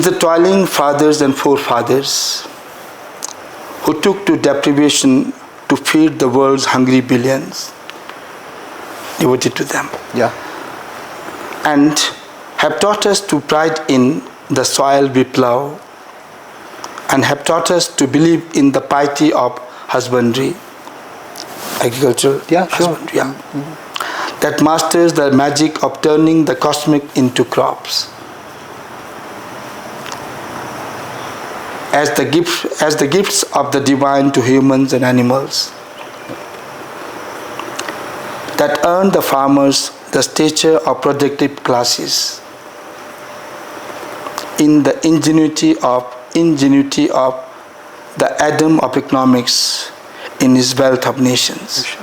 the toiling fathers and forefathers who took to deprivation to feed the world's hungry billions, devoted to them. Yeah. And have taught us to pride in the soil we plow, and have taught us to believe in the piety of husbandry, agricultural husbandry, that masters the magic of turning the cosmic into crops. As the gifts of the divine to humans and animals, that earn the farmers the stature of productive classes, in the ingenuity of the Adam of economics, in his wealth of nations.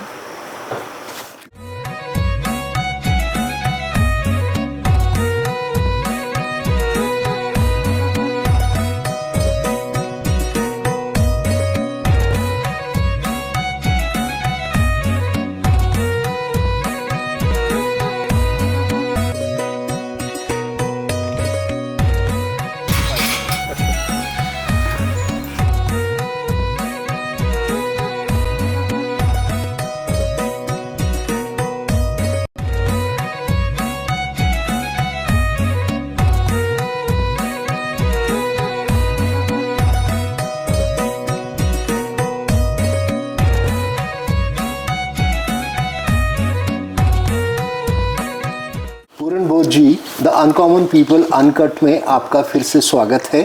बोध जी, the uncommon people uncut में आपका फिर से स्वागत है।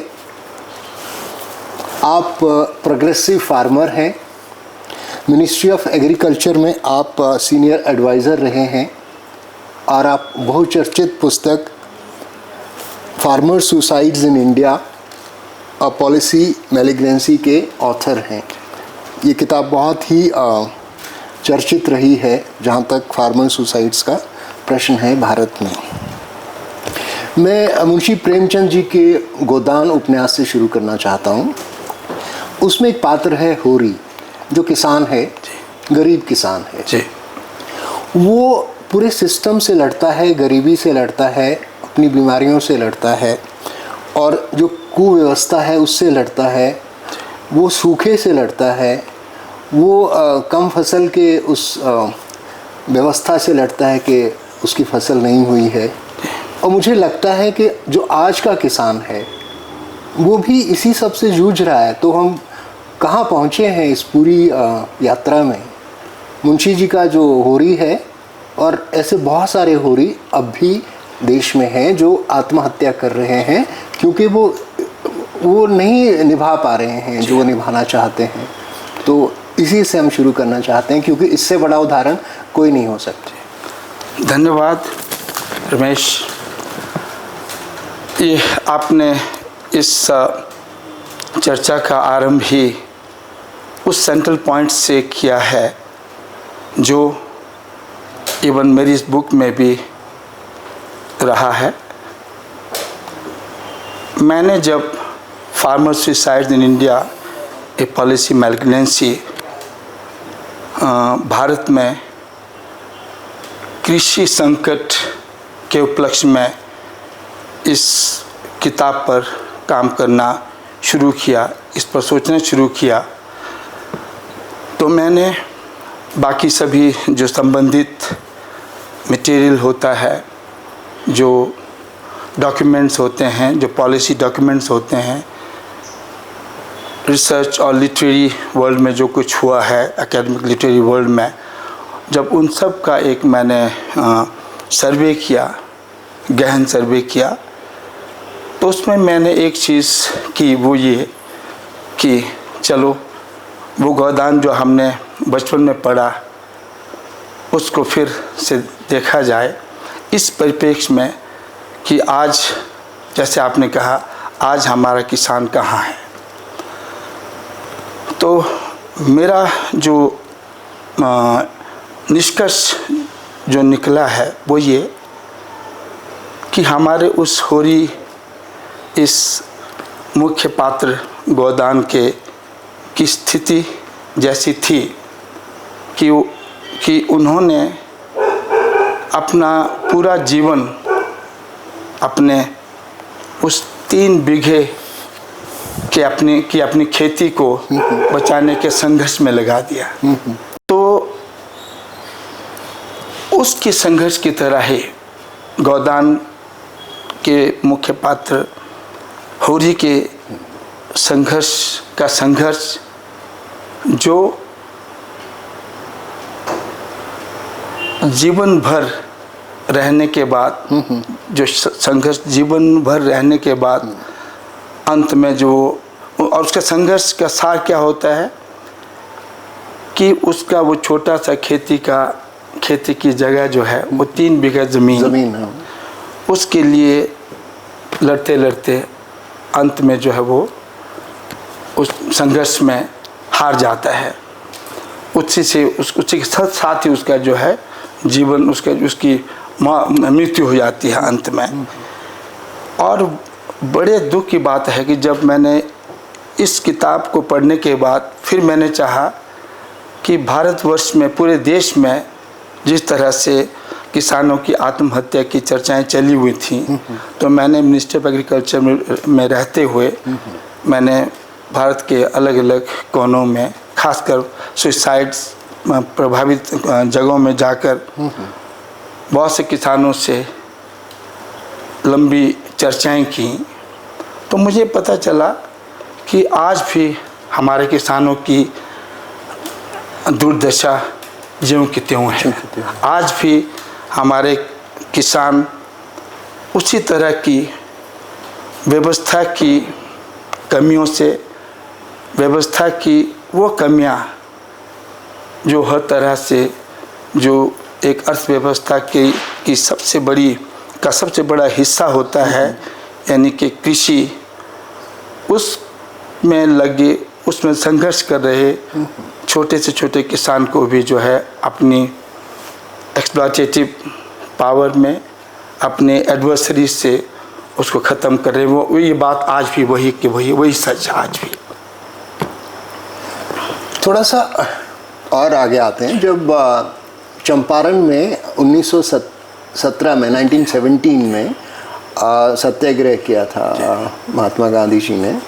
आप progressive farmer हैं, ministry of agriculture में आप सीनियर एडवाइज़र रहे हैं और आप बहुचर्चित पुस्तक farmer suicides in India a policy malignancy के ऑथर हैं। ये किताब बहुत ही चर्चित रही है जहाँ तक फार्मर सुसाइड्स का प्रश्न है भारत में। मैं मुंशी प्रेमचंद जी के गोदान उपन्यास से शुरू करना चाहता हूँ। उसमें एक पात्र है होरी, जो किसान है, गरीब किसान है जी। वो पूरे सिस्टम से लड़ता है, गरीबी से लड़ता है, अपनी बीमारियों से लड़ता है और जो कुव्यवस्था है उससे लड़ता है, वो सूखे से लड़ता है, वो कम फसल के उस व्यवस्था से लड़ता है कि उसकी फसल नहीं हुई है। और मुझे लगता है कि जो आज का किसान है वो भी इसी सब से जूझ रहा है। तो हम कहाँ पहुँचे हैं इस पूरी यात्रा में? मुंशी जी का जो होरी है और ऐसे बहुत सारे होरी अब भी देश में हैं जो आत्महत्या कर रहे हैं क्योंकि वो नहीं निभा पा रहे हैं जो वो निभाना चाहते हैं। तो इसी से हम शुरू करना चाहते हैं क्योंकि इससे बड़ा उदाहरण कोई नहीं हो सकता। धन्यवाद रमेश। ये आपने इस चर्चा का आरंभ ही उस सेंट्रल पॉइंट से किया है जो इवन मेरी इस बुक में भी रहा है। मैंने जब farmer suicide in India A policy malignancy Bharat में कृषि संकट के उपलक्ष्य में इस किताब पर काम करना शुरू किया, इस पर सोचना शुरू किया, तो मैंने बाकी सभी जो संबंधित मटेरियल होता है, जो डॉक्यूमेंट्स होते हैं, जो पॉलिसी डॉक्यूमेंट्स होते हैं, रिसर्च और लिटरेरी वर्ल्ड में जो कुछ हुआ है, एकेडमिक लिटरेरी वर्ल्ड में, जब उन सब का एक मैंने सर्वे किया, गहन सर्वे किया, तो उसमें मैंने एक चीज़ की, वो ये कि चलो वो गोदान जो हमने बचपन में पढ़ा उसको फिर से देखा जाए इस परिप्रेक्ष्य में कि आज, जैसे आपने कहा, आज हमारा किसान कहाँ है। तो मेरा जो निष्कर्ष जो निकला है वो ये कि हमारे उस होरी, इस मुख्य पात्र गोदान के की स्थिति जैसी थी कि उन्होंने अपना पूरा जीवन अपने उस 3 बीघे के अपनी खेती को बचाने के संघर्ष में लगा दिया। तो उसकी संघर्ष की तरह ही गोदान के मुख्य पात्र होरी के संघर्ष जो जीवन भर रहने के बाद, जो संघर्ष जीवन भर रहने के बाद अंत में जो, और उसका संघर्ष का सार क्या होता है कि उसका वो छोटा सा खेती की जगह जो है वो 3 बीघा ज़मीन है, उसके लिए लड़ते लड़ते अंत में जो है वो उस संघर्ष में हार जाता है। उसी के साथ ही उसका जो है जीवन, उसकी मृत्यु हो जाती है अंत में। और बड़े दुख की बात है कि जब मैंने इस किताब को पढ़ने के बाद फिर मैंने चाहा कि भारतवर्ष में, पूरे देश में जिस तरह से किसानों की आत्महत्या की चर्चाएं चली हुई थी, तो मैंने मिनिस्ट्री ऑफ एग्रीकल्चर में रहते हुए मैंने भारत के अलग अलग कोनों में, खासकर सुसाइड्स प्रभावित जगहों में जाकर बहुत से किसानों से लंबी चर्चाएं की, तो मुझे पता चला कि आज भी हमारे किसानों की दुर्दशा ज्यों की त्यों है। आज भी हमारे किसान उसी तरह की व्यवस्था की कमियों से, व्यवस्था की वो कमियां जो हर तरह से, जो एक अर्थव्यवस्था की सबसे बड़ा हिस्सा होता है, यानी कि कृषि, उसमें संघर्ष कर रहे छोटे से छोटे किसान को भी जो है अपनी एक्सप्लॉयटेटिव पावर में, अपने एडवर्सरी से उसको ख़त्म कर रहे हैं। वो ये बात आज भी वही सच है आज भी। थोड़ा सा और आगे आते हैं। जब चंपारण में 1917 में 1917 में सत्याग्रह किया था महात्मा गांधी जी ने,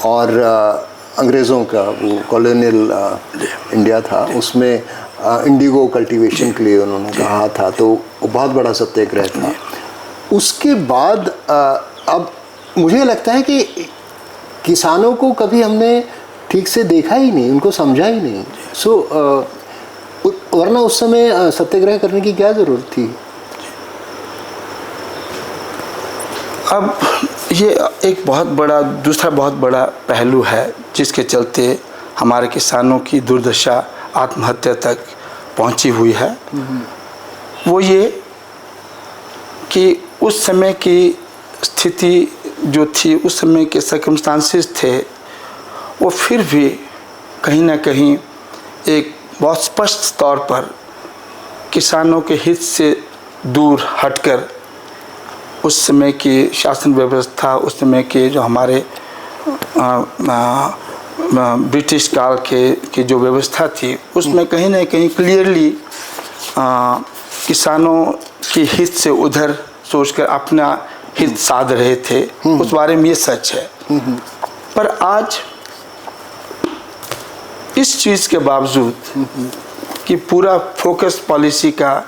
और अंग्रेज़ों का वो कॉलोनियल इंडिया था, उसमें इंडिगो कल्टीवेशन के लिए उन्होंने कहा था, तो वो बहुत बड़ा सत्याग्रह था। उसके बाद अब मुझे लगता है कि किसानों को कभी हमने ठीक से देखा ही नहीं, उनको समझा ही नहीं। वरना उस समय सत्याग्रह करने की क्या ज़रूरत थी? अब ये एक दूसरा बहुत बड़ा पहलू है जिसके चलते हमारे किसानों की दुर्दशा आत्महत्या तक पहुंची हुई है। वो ये कि उस समय की स्थिति जो थी, उस समय के सर्कमस्टांसेस थे, वो फिर भी कहीं ना कहीं एक बहुत स्पष्ट तौर पर किसानों के हित से दूर हटकर उस समय की शासन व्यवस्था, उस समय के जो हमारे ब्रिटिश काल की जो व्यवस्था थी, उसमें कहीं ना कहीं क्लियरली किसानों की हित से उधर सोचकर अपना हित साध रहे थे। उस बारे में ये सच है। पर आज इस चीज़ के बावजूद कि पूरा फोकस पॉलिसी का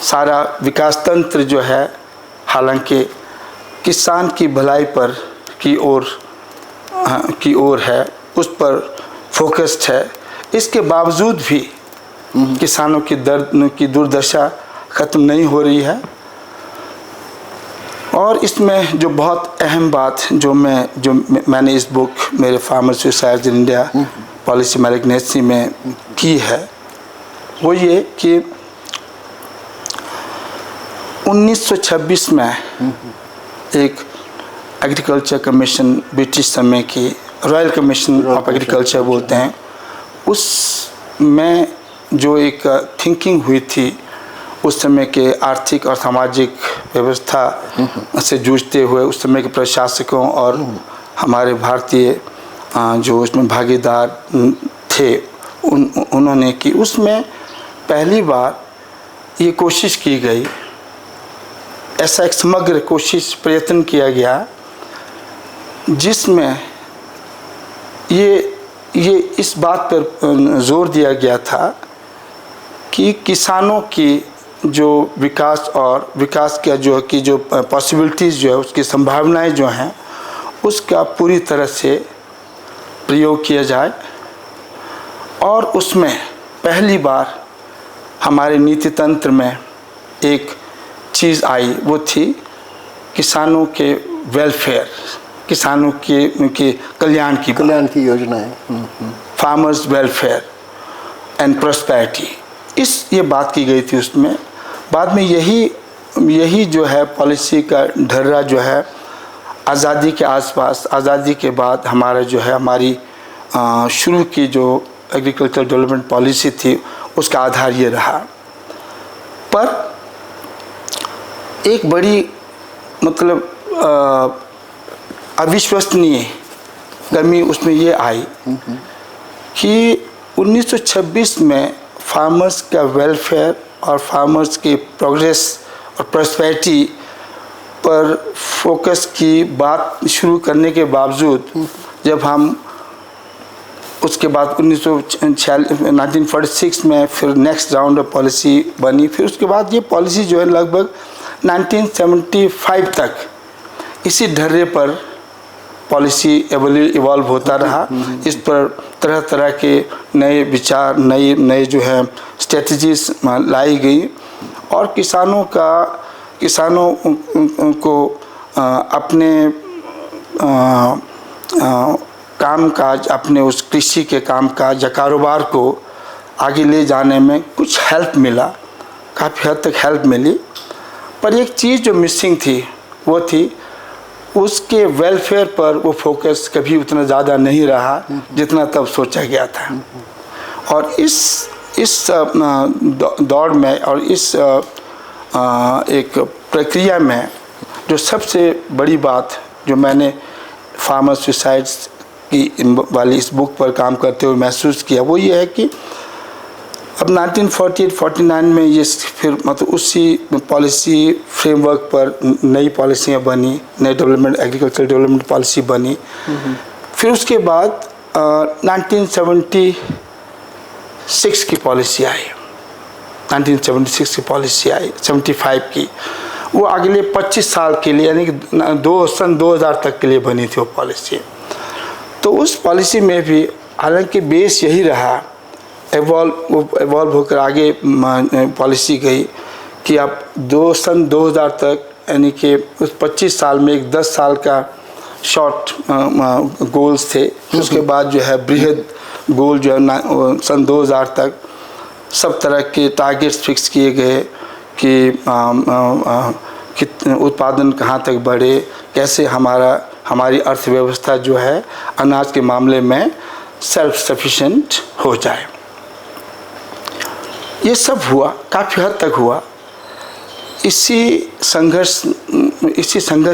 सारा विकास तंत्र जो है, हालांकि किसान की भलाई पर की ओर है, उस पर फोकस्ड है, इसके बावजूद भी किसानों की दुर्दशा ख़त्म नहीं हो रही है। और इसमें जो बहुत अहम बात जो मैंने इस बुक मेरे farmer suicides in India policy malignancy में की है, वो ये कि 1926 में एक एग्रीकल्चर कमीशन, ब्रिटिश समय की रॉयल कमीशन ऑफ एग्रीकल्चर बोलते हैं, उसमें जो एक थिंकिंग हुई थी उस समय के आर्थिक और सामाजिक व्यवस्था से जूझते हुए उस समय के प्रशासकों और हमारे भारतीय जो उसमें भागीदार थे, उन्होंने की, उसमें पहली बार ये कोशिश की गई, ऐसा एक समग्र प्रयत्न किया गया जिसमें ये इस बात पर जोर दिया गया था कि किसानों की जो विकास और विकास का जो पॉसिबिलिटीज़ जो है, उसकी संभावनाएं जो हैं, उसका पूरी तरह से प्रयोग किया जाए। और उसमें पहली बार हमारे नीति तंत्र में एक चीज़ आई, वो थी किसानों के वेलफेयर, किसानों के कल्याण की योजनाएं, फार्मर्स वेलफेयर एंड प्रोस्पेरिटी, ये बात की गई थी उसमें। बाद में यही जो है पॉलिसी का ढर्रा जो है आज़ादी के आसपास, आज़ादी के बाद हमारा जो है हमारी शुरू की जो एग्रीकल्चर डेवलपमेंट पॉलिसी थी, उसका आधार ये रहा। पर एक बड़ी मतलब अविश्वसनीय कमी उसमें ये आई कि 1926 में फार्मर्स का वेलफेयर और फार्मर्स की प्रोग्रेस और प्रोस्पेरिटी पर फोकस की बात शुरू करने के बावजूद, जब हम उसके बाद 1946 में फिर नेक्स्ट राउंड ऑफ पॉलिसी बनी, फिर उसके बाद ये पॉलिसी जो है लगभग 1975 तक इसी ढर्रे पर पॉलिसी इवॉल्व होता रहा। इस पर तरह तरह के नए विचार, नए जो है स्ट्रेटजीज लाई गई और किसानों को अपने कामकाज, अपने उस कृषि के कामकाज या कारोबार को आगे ले जाने में कुछ हेल्प मिला, काफ़ी हद तक हेल्प मिली। पर एक चीज़ जो मिसिंग थी वो थी उसके वेलफेयर पर वो फोकस कभी उतना ज़्यादा नहीं रहा जितना तब सोचा गया था। और इस दौड़ में और इस एक प्रक्रिया में जो सबसे बड़ी बात जो मैंने फार्मर सुसाइड्स की वाली इस बुक पर काम करते हुए महसूस किया, वो ये है कि अब 1948-49 में ये फिर मतलब उसी पॉलिसी फ्रेमवर्क पर नई पॉलिसियाँ बनी, नई एग्रीकल्चर डेवलपमेंट पॉलिसी बनी। फिर उसके बाद 1976 की पॉलिसी आई, 1976 की पॉलिसी आई, 75 की, वो अगले 25 साल के लिए यानी कि सन 2000 तक के लिए बनी थी वो पॉलिसी। तो उस पॉलिसी में भी हालांकि बेस यही रहा, एवॉल्व होकर आगे पॉलिसी गई कि अब सन 2000 तक यानी कि उस 25 साल में एक 10 साल का शॉर्ट गोल्स थे। उसके बाद जो है बृहद गोल जो है सन 2000 तक सब तरह के टारगेट्स फिक्स किए गए कि उत्पादन कहाँ तक बढ़े, कैसे हमारी अर्थव्यवस्था जो है अनाज के मामले में सेल्फ सफिशिएंट हो जाए। ये सब हुआ, काफ़ी हद तक हुआ। इसी संघर्ष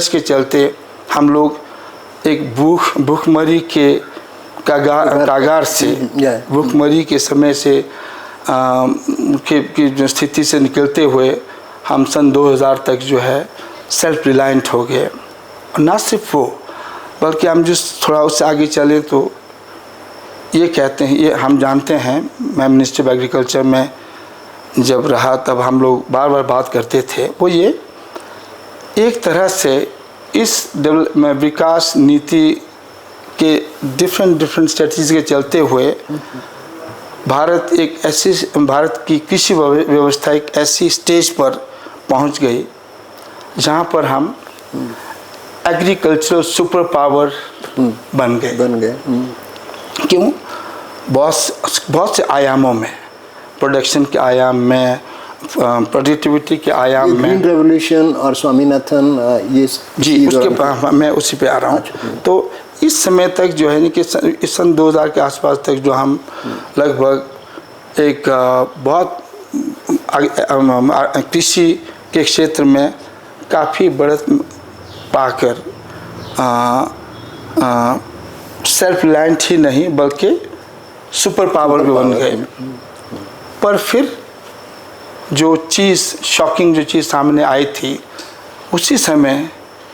के चलते हम लोग एक भूखमरी के कागार से, भूखमरी के समय से की जो स्थिति से निकलते हुए हम सन 2000 तक जो है सेल्फ रिलायंट हो गए। और ना सिर्फ वो, बल्कि हम जिस थोड़ा उससे आगे चले तो ये कहते हैं, ये हम जानते हैं, मैं मिनिस्ट्री ऑफ एग्रीकल्चर में जब रहा तब हम लोग बार बार बात करते थे, वो ये एक तरह से इस विकास नीति के डिफरेंट स्ट्रेटजीज के चलते हुए भारत की कृषि व्यवस्था एक ऐसी स्टेज पर पहुंच गई जहां पर हम एग्रीकल्चरल सुपर पावर बन गए। क्यों? बहुत से आयामों में, प्रोडक्शन के आयाम में, प्रोडक्टिविटी के आयाम में, ग्रीन रेवोल्यूशन और स्वामीनाथन, ये जी उसके मैं उसी पे आ रहा हूँ। तो इस समय तक जो है कि इस सन 2000 के आसपास तक जो हम लगभग एक बहुत कृषि के क्षेत्र में काफ़ी बढ़त पाकर सेल्फ रिलायंट ही नहीं बल्कि सुपर पावर भी बन गए। पर फिर जो चीज़ शॉकिंग जो चीज़ सामने आई थी, उसी समय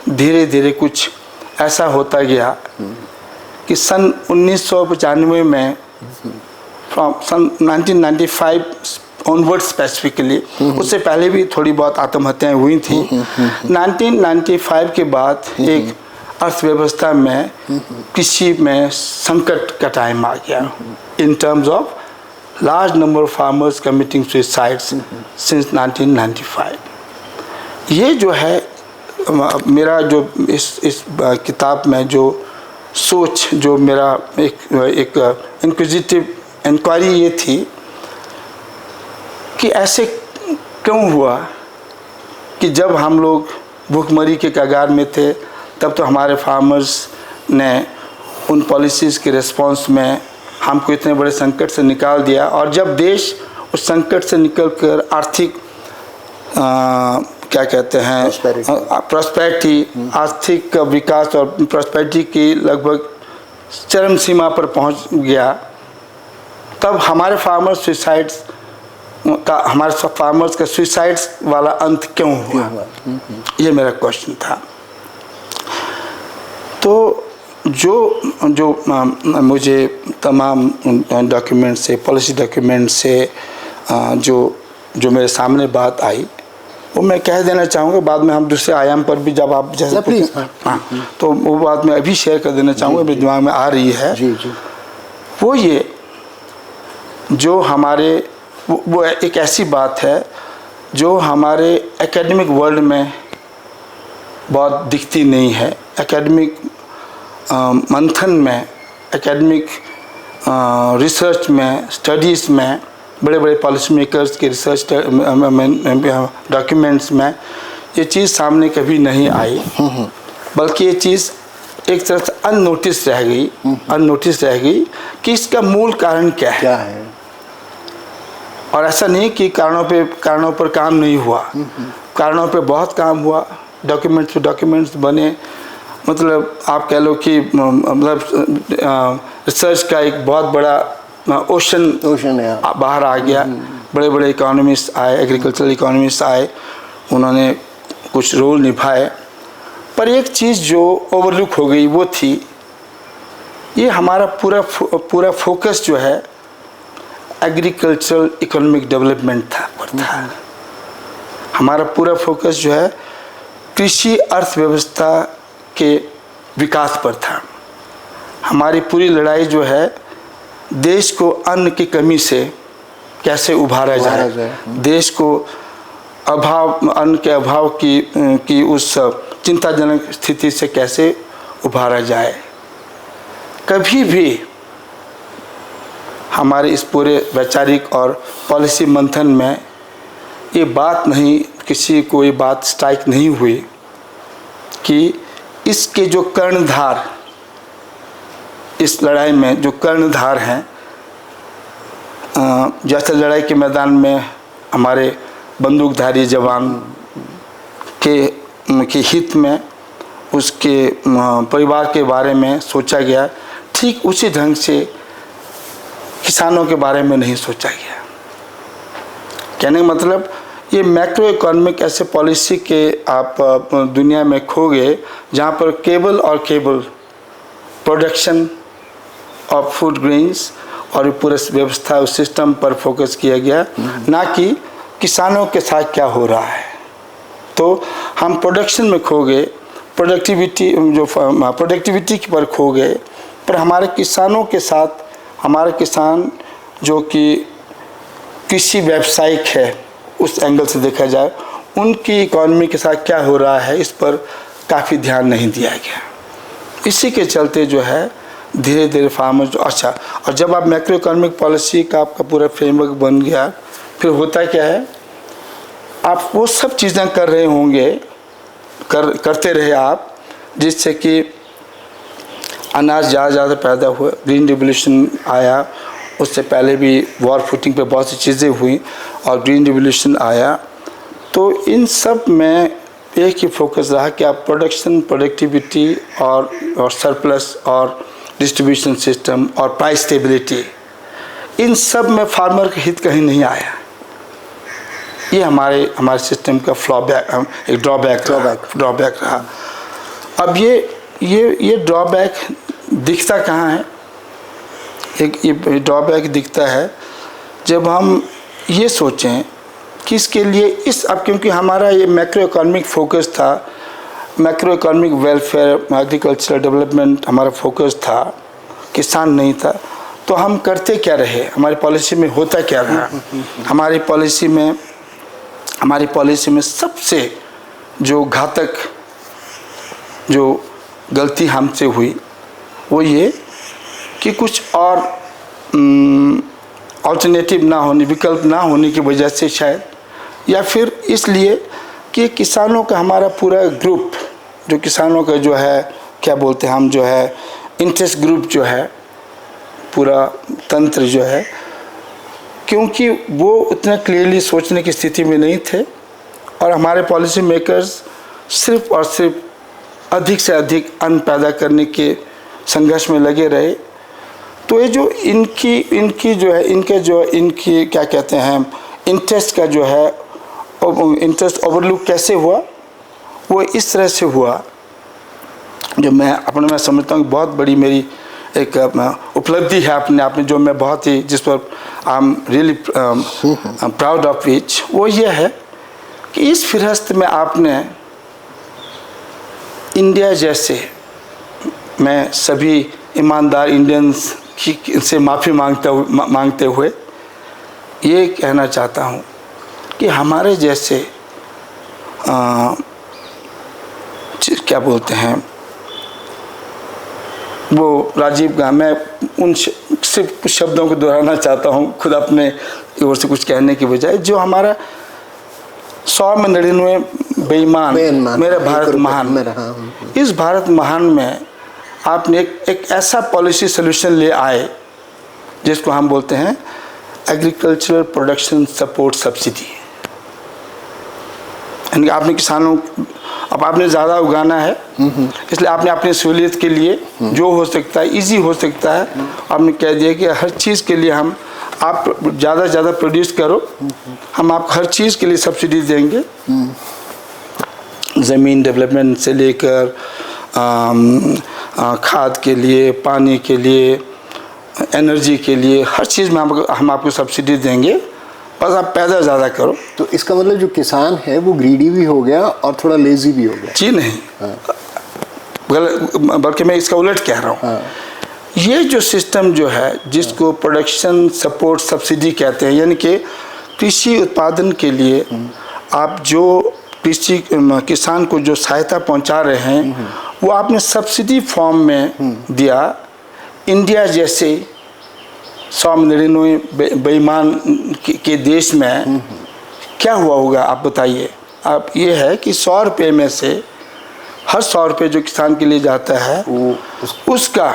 धीरे धीरे कुछ ऐसा होता गया कि सन 1995 में फ्रॉम सन 1995 ऑनवर्ड स्पेसिफिकली, उससे पहले भी थोड़ी बहुत आत्महत्याएं हुई थी। 1995 के बाद एक अर्थव्यवस्था में कृषि में संकट का टाइम आ गया in terms of large number of farmers committing suicides since 1995। ये जो है मेरा जो इस किताब में जो सोच, जो मेरा एक इंक्विजिटिव इंक्वायरी ये थी कि ऐसे क्यों हुआ कि जब हम लोग भूखमरी के कगार में थे तब तो हमारे फार्मर्स ने उन पॉलिसीज़ के रिस्पॉन्स में हमको इतने बड़े संकट से निकाल दिया, और जब देश उस संकट से निकलकर आर्थिक क्या कहते हैं प्रॉस्पेरिटी, आर्थिक विकास और प्रॉस्पेरिटी की लगभग चरम सीमा पर पहुंच गया, तब हमारे फार्मर्स का सुसाइड्स वाला अंत क्यों हुआ? ये मेरा क्वेश्चन था। तो जो मुझे तमाम डॉक्यूमेंट से, पॉलिसी डॉक्यूमेंट से जो मेरे सामने बात आई, वो मैं कह देना चाहूँगा। बाद में हम दूसरे आयाम पर भी जब आप जैसे तो वो बात मैं अभी शेयर कर देना चाहूँगा, मेरे दिमाग में आ रही है। जी। वो ये जो हमारे वो एक ऐसी बात है जो हमारे एकेडमिक वर्ल्ड में बहुत दिखती नहीं है। एकेडमिक मंथन में, एकेडमिक रिसर्च में, स्टडीज़ में, बड़े बड़े पॉलिसी मेकर्स के रिसर्च डॉक्यूमेंट्स में ये चीज़ सामने कभी नहीं आई, बल्कि ये चीज़ एक तरह से अननोटिस रह गई कि इसका मूल कारण क्या है। और ऐसा नहीं कि कारणों पर काम नहीं हुआ, कारणों पे बहुत काम हुआ, डॉक्यूमेंट्स बने। मतलब आप कह लो कि मतलब रिसर्च का एक बहुत बड़ा ओशन बाहर आ गया। बड़े बड़े इकोनॉमिस्ट आए, एग्रीकल्चरल इकोनॉमिस्ट आए, उन्होंने कुछ रोल निभाए, पर एक चीज़ जो ओवरलुक हो गई वो थी, ये हमारा पूरा फोकस जो है एग्रीकल्चरल इकोनॉमिक डेवलपमेंट था। हमारा पूरा फोकस जो है कृषि अर्थव्यवस्था के विकास पर था। हमारी पूरी लड़ाई जो है देश को अन्न की कमी से कैसे उभारा जाए, देश को अन्न के अभाव की उस चिंताजनक स्थिति से कैसे उभारा जाए। कभी भी हमारे इस पूरे वैचारिक और पॉलिसी मंथन में ये बात नहीं, किसी को ये बात स्ट्राइक नहीं हुई कि इसके जो कर्णधार, इस लड़ाई में जो कर्णधार हैं, जैसे लड़ाई के मैदान में हमारे बंदूकधारी जवान के हित में, उसके परिवार के बारे में सोचा गया, ठीक उसी ढंग से किसानों के बारे में नहीं सोचा गया। कहने का मतलब ये मैक्रो इकोनॉमिक ऐसे पॉलिसी के आप दुनिया में खो गए जहाँ पर केवल प्रोडक्शन ऑफ फूड ग्रेन्स और पूरे व्यवस्था उस सिस्टम पर फोकस किया गया, ना कि किसानों के साथ क्या हो रहा है। तो हम प्रोडक्शन में खो गए, प्रोडक्टिविटी पर खो गए, पर हमारे किसानों के साथ, हमारे किसान जो कि कृषि व्यावसायिक है उस एंगल से देखा जाए, उनकी इकॉनमी के साथ क्या हो रहा है इस पर काफ़ी ध्यान नहीं दिया गया। इसी के चलते जो है धीरे धीरे फार्मर जो और जब आप मैक्रो इकोनॉमिक पॉलिसी का आपका पूरा फ्रेमवर्क बन गया, फिर होता क्या है, आप वो सब चीज़ें कर रहे होंगे, करते रहे आप, जिससे कि अनाज ज़्यादा पैदा हुआ। ग्रीन रिवोल्यूशन आया, उससे पहले भी वॉर फुटिंग पे बहुत सी चीज़ें हुई और ग्रीन रिवोल्यूशन आया। तो इन सब में एक ही फोकस रहा कि आप प्रोडक्शन, प्रोडक्टिविटी और सरप्लस और डिस्ट्रीब्यूशन सिस्टम और प्राइस स्टेबिलिटी, इन सब में फार्मर का हित कहीं नहीं आया। ये हमारे सिस्टम का एक ड्रॉबैक रहा। अब ये ये ड्रॉबैक दिखता कहाँ है? ये ड्रॉबैक दिखता है जब हम ये सोचें कि इसके लिए अब क्योंकि हमारा ये मैक्रो इकोनॉमिक फोकस था, macro economic welfare, agricultural development हमारा फोकस था, किसान नहीं था, तो हम करते क्या रहे? हमारी पॉलिसी में होता क्या रहा? हमारी पॉलिसी में सबसे जो घातक जो गलती हमसे हुई वो ये कि कुछ और अल्टरनेटिव ना होने, विकल्प ना होने की वजह से शायद, या फिर इसलिए कि किसानों का हमारा पूरा ग्रुप, जो किसानों का जो है क्या बोलते हैं हम, जो है इंटरेस्ट ग्रुप जो है, पूरा तंत्र जो है, क्योंकि वो उतना क्लियरली सोचने की स्थिति में नहीं थे और हमारे पॉलिसी मेकर्स सिर्फ और सिर्फ अधिक से अधिक अन्न पैदा करने के संघर्ष में लगे रहे। तो ये जो इनकी क्या कहते हैं, इंटरेस्ट का जो है, इंटरेस्ट ओवरलुक कैसे हुआ? वो इस तरह से हुआ, जो मैं समझता हूँ बहुत बड़ी मेरी एक उपलब्धि है अपने आप में, जो मैं बहुत ही, जिस पर I am really proud of which, वो ये है कि इस फिरहस्त में आपने इंडिया जैसे, मैं सभी ईमानदार इंडियंस से माफ़ी मांगते हुए ये कहना चाहता हूँ कि हमारे जैसे क्या बोलते हैं वो राजीव गांधी, मैं उन सिर्फ शब्दों को दोहराना चाहता हूँ खुद अपने ओर से कुछ कहने की बजाय, जो हमारा 100 में 99 बेईमान मेरा भारत महान, इस भारत महान में आपने एक ऐसा पॉलिसी सोल्यूशन ले आए जिसको हम बोलते हैं एग्रीकल्चरल प्रोडक्शन सपोर्ट सब्सिडी। यानी आपने किसानों, अब आपने ज़्यादा उगाना है, इसलिए आपने अपनी सहूलियत के लिए जो हो सकता है, इजी हो सकता है, आपने कह दिया कि हर चीज़ के लिए आप ज़्यादा से ज़्यादा प्रोड्यूस करो, हम आपको हर चीज़ के लिए सब्सिडी देंगे, ज़मीन डेवलपमेंट से लेकर खाद के लिए, पानी के लिए, एनर्जी के लिए, हर चीज़ में हम आपको सब्सिडी देंगे, बस आप पैदा ज़्यादा करो। तो इसका मतलब जो किसान है वो ग्रीडी भी हो गया और थोड़ा लेजी भी हो गया? जी नहीं, बल्कि मैं इसका उलट कह रहा हूँ। ये जो सिस्टम जो है, जिसको प्रोडक्शन सपोर्ट सब्सिडी कहते हैं, यानी कि कृषि उत्पादन के लिए आप जो किसान को जो सहायता पहुंचा रहे हैं, वो आपने सब्सिडी फॉर्म में दिया। इंडिया जैसे 199 बेईमान के देश में क्या हुआ होगा आप बताइए? आप ये है कि 100 रुपये में से हर 100 रुपये जो किसान के लिए जाता है उसका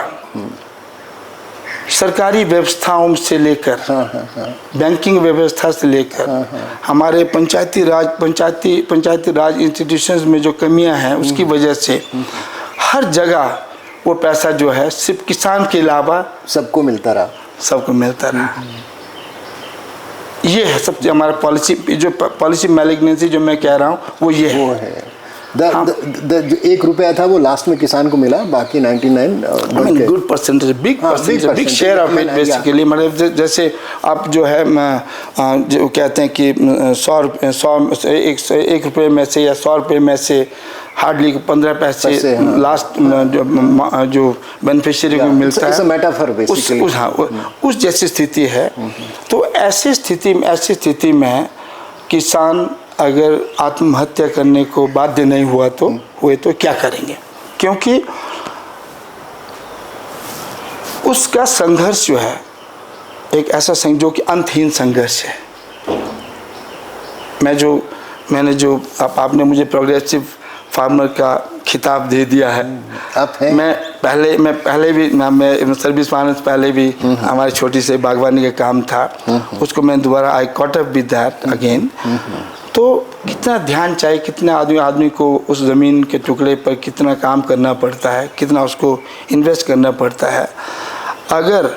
सरकारी व्यवस्थाओं से लेकर, बैंकिंग व्यवस्था से लेकर, हमारे पंचायती राज इंस्टीट्यूशंस में जो कमियां हैं उसकी वजह से हर जगह वो पैसा जो है सिर्फ किसान के अलावा सबको मिलता रहा। ये है सब हमारा पॉलिसी मैलिग्नेंसी जो मैं कह रहा हूँ वो ये है। जो 1 रुपया था वो लास्ट में किसान को मिला, बाकी 99 good percentage, big share of it basically. मतलब जैसे आप जो है जो कहते हैं कि 1 रुपये में से या 100 रुपये में से हार्डली 15 पैसे लास्ट जो बेनिफिशियरी को मिलता है, मेटाफर बेसिकली उस जैसी स्थिति है। तो ऐसी स्थिति में किसान अगर आत्महत्या करने को बाध्य नहीं हुए तो क्या करेंगे? क्योंकि उसका संघर्ष जो है एक ऐसा जो कि अंतहीन संघर्ष है। मैंने जो आपने मुझे प्रोग्रेसिव फार्मर का खिताब दे दिया है। मैं पहले भी मैं सर्विस मानने से पहले भी हमारी छोटी सी बागवानी का काम था, उसको मैं दोबारा आई caught up with that again. तो कितना ध्यान चाहिए, कितना आदमी को उस ज़मीन के टुकड़े पर कितना काम करना पड़ता है, कितना उसको इन्वेस्ट करना पड़ता है। अगर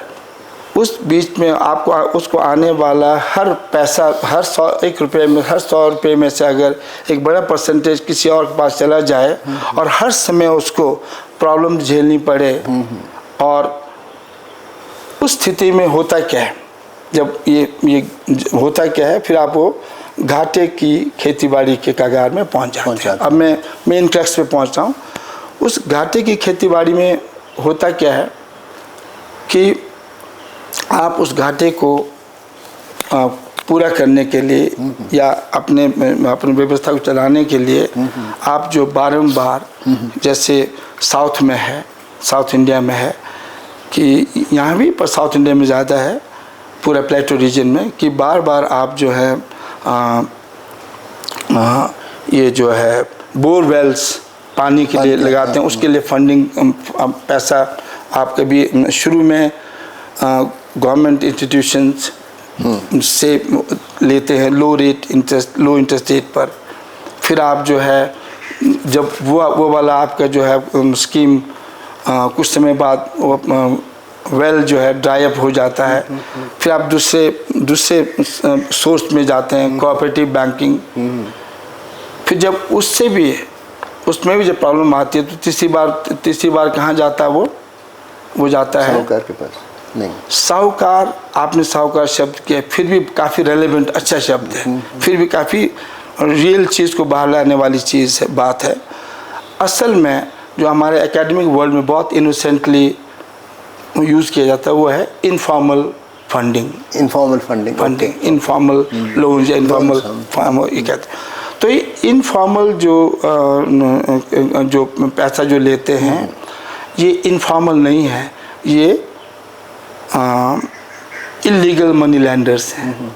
उस बीच में आपको उसको आने वाला हर पैसा, हर 100 रुपये में से अगर एक बड़ा परसेंटेज किसी और के पास चला जाए और हर समय उसको प्रॉब्लम झेलनी पड़े। और उस स्थिति में होता क्या है, जब ये होता क्या है, फिर आप वो घाटे की खेतीबाड़ी के कगार में पहुंच जाते हैं। अब मैं मेन टेक्स्ट पे पहुंचता हूँ। उस घाटे की खेतीबाड़ी में होता क्या है कि आप उस घाटे को पूरा करने के लिए या अपने व्यवस्था को चलाने के लिए आप जो बारंबार, जैसे साउथ में है, साउथ इंडिया में है कि यहाँ भी, पर साउथ इंडिया में ज़्यादा है, पूरा प्लेटो रीजन में, कि बार बार आप जो है ये जो है बोर वेल्स पानी के लिए लगाते हैं, उसके लिए फंडिंग पैसा आप कभी शुरू में गवर्नमेंट इंस्टीट्यूशंस से लेते हैं लो इंटरेस्ट रेट पर। फिर आप जो है जब वो वाला आपका जो है स्कीम कुछ समय बाद वेल जो है ड्राई अप हो जाता है, फिर आप दूसरे सोर्स में जाते हैं, कोऑपरेटिव बैंकिंग। फिर जब उसमें भी जब प्रॉब्लम आती है तो तीसरी बार कहाँ जाता है वो जाता है साहूकार के पास। नहीं, साहूकार, आपने साहूकार शब्द किया, फिर भी काफ़ी रेलेवेंट अच्छा शब्द है, फिर भी काफ़ी रियल चीज़ को बाहर लाने वाली चीज़ है, बात है। असल में जो हमारे एकेडमिक वर्ल्ड में बहुत इनोसेंटली यूज़ किया जाता है वो है इनफॉर्मल फंडिंग, इनफॉर्मल लोन या इनफॉर्मल ये कहते हैं। तो ये इनफॉर्मल जो पैसा जो लेते हैं ये इनफॉर्मल नहीं है, ये इलीगल मनी लैंडर्स हैं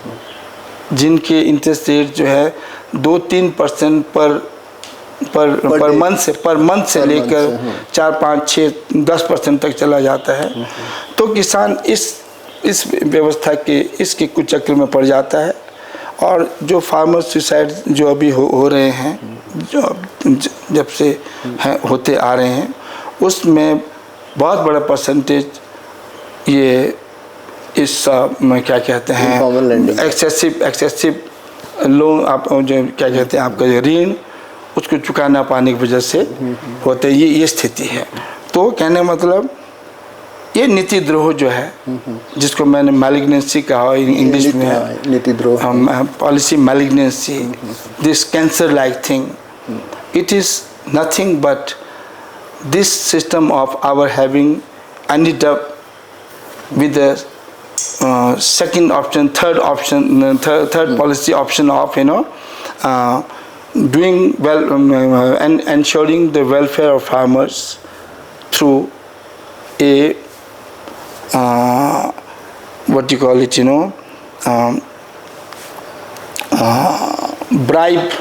जिनके इंटरेस्ट रेट जो है 2-3% पर मंथ से लेकर 4-5-6-10% तक चला जाता है। तो किसान इस व्यवस्था के इसके कुचक्र में पड़ जाता है। और जो फार्मर सुसाइड जो अभी हो रहे हैं, जो जब से होते आ रहे हैं, उसमें बहुत बड़ा परसेंटेज ये इस क्या कहते हैं एक्सेसिव लोन, आप जो क्या कहते हैं आपका ऋण उसको चुका ना पाने की वजह से होते, ये स्थिति है। तो कहने मतलब ये नीति द्रोह जो है, जिसको मैंने मैलिग्नेंसी कहा इंग्लिश में, नीति द्रोह, policy malignancy, this cancer like thing, it is nothing but this system of our having ended up with the second option, third policy option of doing well and ensuring the welfare of farmers through a what you call it, bribe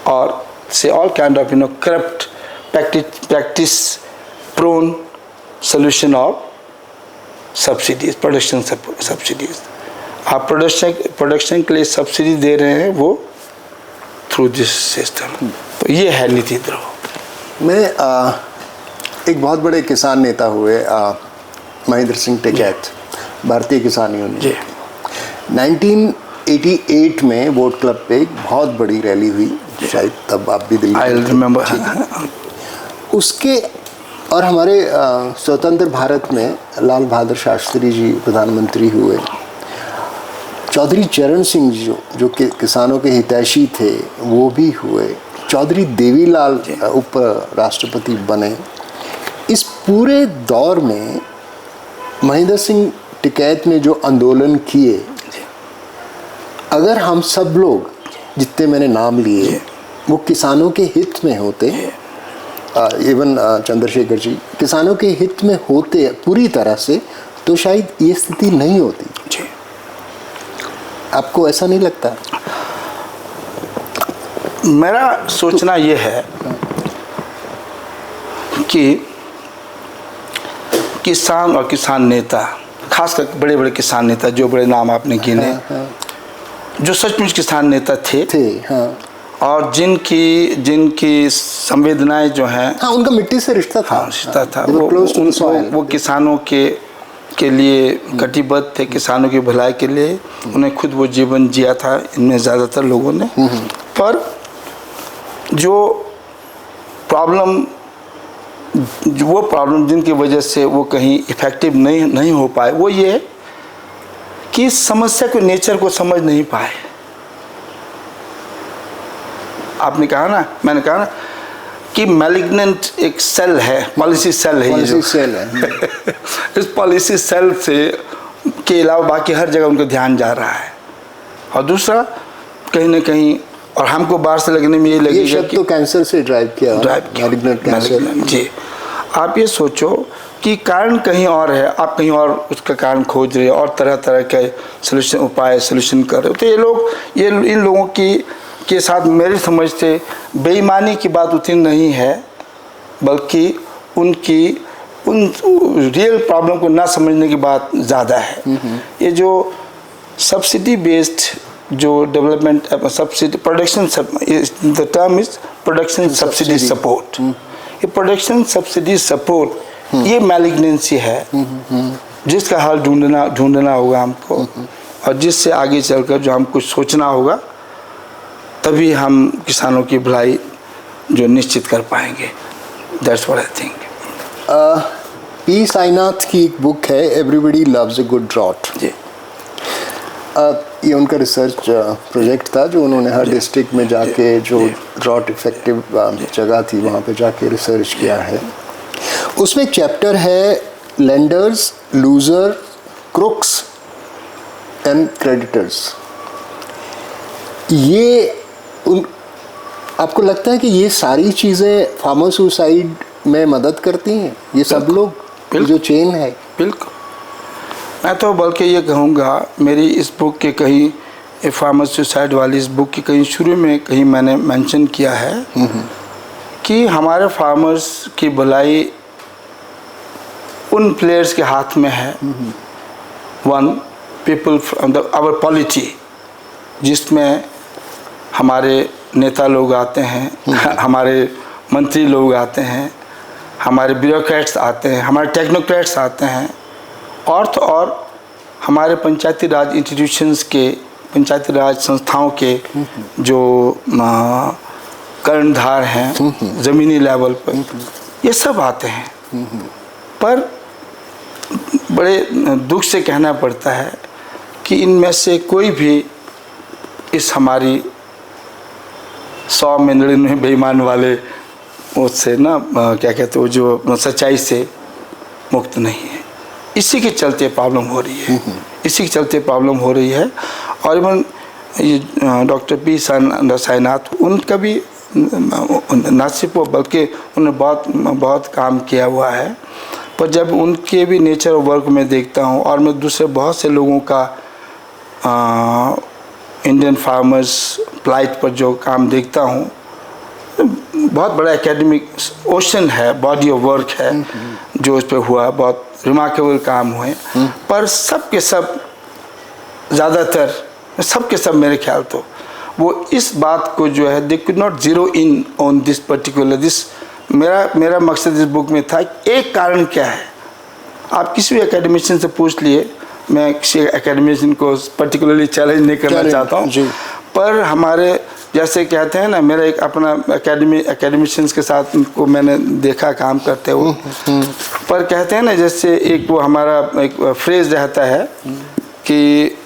or say all kind of corrupt practice prone solution of subsidies, production subsidies. आप production के लिए subsidy दे रहे हैं वो through this system. तो ये है नीति द्रोह। मैं एक बहुत बड़े किसान नेता हुए महेंद्र सिंह टिकैत, भारतीय किसान यूनियन, 1988 में बोध क्लब पे एक बहुत बड़ी रैली हुई, शायद तब आप भी दिल्ली, आई रिमेम्बर। उसके और हमारे स्वतंत्र भारत में लाल बहादुर शास्त्री जी प्रधानमंत्री हुए, चौधरी चरण सिंह जी जो किसानों के हितैषी थे वो भी हुए, चौधरी देवीलाल उप राष्ट्रपति बने। इस पूरे दौर में महेंद्र सिंह टिकैत ने जो आंदोलन किए, अगर हम सब लोग जितने मैंने नाम लिए वो किसानों के हित में होते, इवन चंद्रशेखर जी किसानों के हित में होते पूरी तरह से, तो शायद ये स्थिति नहीं होती। जी, आपको ऐसा नहीं लगता? मेरा सोचना ये है कि किसान और किसान नेता, खासकर बड़े बड़े किसान नेता, जो बड़े नाम आपने गिने, जो सचमुच किसान नेता थे और जिनकी संवेदनाएं जो हैं, उनका मिट्टी से रिश्ता था, वो किसानों के लिए कटिबद्ध थे, किसानों की भलाई के लिए उन्हें खुद वो जीवन जिया था, इनमें ज़्यादातर लोगों ने। पर जो प्रॉब्लम वो प्रॉब्लम जिनकी वजह से वो कहीं इफेक्टिव नहीं हो पाए, वो ये कि समस्या के नेचर को समझ नहीं पाए। आपने कहा ना, मैंने कहा ना कि मैलिग्नेंट एक सेल है, पॉलिसी सेल है, पॉलिसी सेल है। इस पॉलिसी सेल से के अलावा बाकी हर जगह उनका ध्यान जा रहा है। और दूसरा कहीं ना कहीं, और हमको बाहर से लगने में ये लगेगा कि तो कैंसर से ड्राइव किया मैलिग्नेंट कैंसर। जी, आप ये सोचो कि कारण कहीं और है, आप कहीं और उसका कारण खोज रहे और तरह तरह के सोल्यूशन कर रहे हो। तो ये इन लोगों के साथ मेरी समझ से बेईमानी की बात उतनी नहीं है, बल्कि उन रियल प्रॉब्लम को ना समझने की बात ज़्यादा है। ये जो सब्सिडी बेस्ड जो development subsidy production, the term is production subsidy support, ये प्रोडक्शन सब्सिडी सपोर्ट ये मैलिग्नेंसी है, जिसका हल ढूंढना होगा हमको, और जिससे आगे चलकर जो हमको सोचना होगा, तभी हम किसानों की भलाई जो निश्चित कर पाएंगे। That's what I think. P Sainath की एक बुक है, everybody loves a good drought. जी, ये उनका रिसर्च प्रोजेक्ट था जो उन्होंने हर डिस्ट्रिक्ट में जाके जो ड्रॉट इफेक्टिव जगह थी वहाँ पे जाके रिसर्च किया है। उसमें एक चैप्टर है lenders, loser, crooks and creditors. ये आपको लगता है कि ये सारी चीज़ें फार्मर सुसाइड में मदद करती हैं, ये सब लोग जो चेन है? बिल्कुल। मैं तो बल्कि ये कहूँगा, मेरी इस बुक के कहीं फार्मर सुसाइड वाली इस बुक की कहीं शुरू में कहीं मैंने मेंशन किया है कि हमारे फार्मर्स की भलाई उन प्लेयर्स के हाथ में है। वन, पीपल, आवर पॉलिटी, जिसमें हमारे नेता लोग आते हैं, हमारे मंत्री लोग आते हैं, हमारे ब्यूरोक्रेट्स आते हैं, हमारे टेक्नोक्रेट्स आते हैं, और हमारे पंचायती राज इंस्टीट्यूशंस के, पंचायती राज संस्थाओं के जो कर्णधार हैं ज़मीनी लेवल पर, ये सब आते हैं। पर बड़े दुख से कहना पड़ता है कि इनमें से कोई भी इस हमारी 100 में 99 बेईमान वाले उससे ना क्या कहते हो, जो सच्चाई से मुक्त नहीं है। इसी के चलते प्रॉब्लम हो रही है, इसी के चलते प्रॉब्लम हो रही है। और इवन ये डॉक्टर पी साईनाथ, उनका भी न सिर्फ वो बल्कि उन्होंने बहुत काम किया हुआ है। पर जब उनके भी नेचर ऑफ वर्क में देखता हूँ, और मैं दूसरे बहुत से लोगों का इंडियन फार्मर्स प्लाइट पर जो काम देखता हूँ, बहुत बड़ा एकेडमिक ओशन है, बॉडी ऑफ वर्क है जो इस पर हुआ, बहुत रिमार्केबल काम हुए। पर सब के सब, ज़्यादातर सब के सब मेरे ख्याल तो वो इस बात को जो है, they could not zero in on this particular this. मेरा मकसद इस बुक में था, एक कारण क्या है। आप किसी भी एकेडमिशियन से पूछ लिए, मैं किसी एकेडमिशियन को पर्टिकुलरली चैलेंज नहीं करना चाहता हूँ, पर हमारे जैसे कहते हैं ना, मेरा एक अपना एकेडमिशियंस के साथ उनको मैंने देखा काम करते हुए, पर कहते हैं ना, जैसे एक वो हमारा एक फ्रेज रहता है कि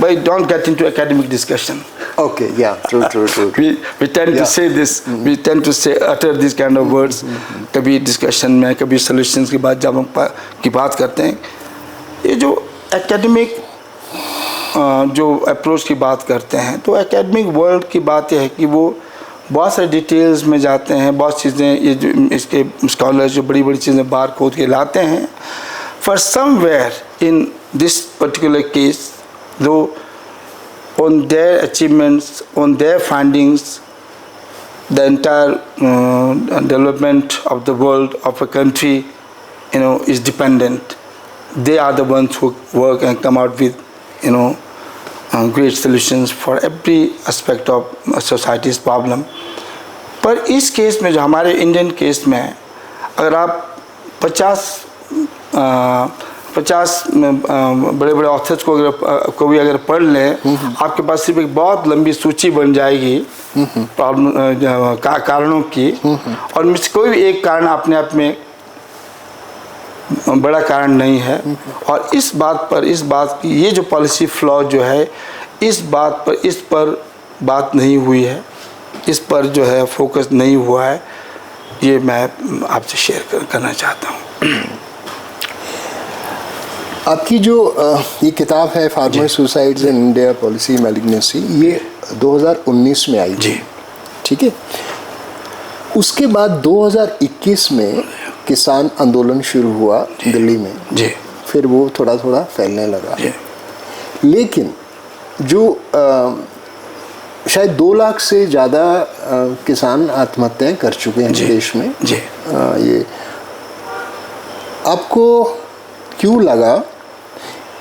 भाई don't get into academic discussion. Okay, yeah, true. We tend to say this, we tend to utter these kind of words. कभी डिस्कशन में, कभी सॉल्यूशंस की बात जब हम की बात करते हैं, ये जो एकेडमिक जो अप्रोच की बात करते हैं, तो एकेडमिक वर्ल्ड की बात यह है कि वो बहुत सारे डिटेल्स में जाते हैं, बहुत चीज़ें, ये जो इसके स्कॉलर्स जो बड़ी बड़ी चीज़ें बाहर खोद के लाते हैं। For somewhere in this particular case, दो on their achievements, on their findings, the entire development of the world, of a country, is dependent. They are the ones who work and come out with, great solutions for every aspect of society's problem. पर इस case में, जो हमारे Indian case में, अगर आप 50 बड़े बड़े ऑथर्स को भी अगर पढ़ लें, आपके पास सिर्फ एक बहुत लंबी सूची बन जाएगी प्रॉब्लम कारणों की, और कोई भी एक कारण अपने आप में बड़ा कारण नहीं है। और इस बात की ये जो पॉलिसी फ्लॉ जो है, इस पर बात नहीं हुई है, इस पर जो है फोकस नहीं हुआ है, ये मैं आपसे शेयर करना चाहता हूँ। आपकी जो ये किताब है farmer suicides in India policy malignancy, ये 2019 में आई थी, ठीक है। उसके बाद 2021 में किसान आंदोलन शुरू हुआ दिल्ली में जी। फिर वो थोड़ा थोड़ा फैलने लगा, लेकिन जो शायद 2 लाख से ज़्यादा किसान आत्महत्याएं कर चुके हैं देश में जी। ये आपको क्यों लगा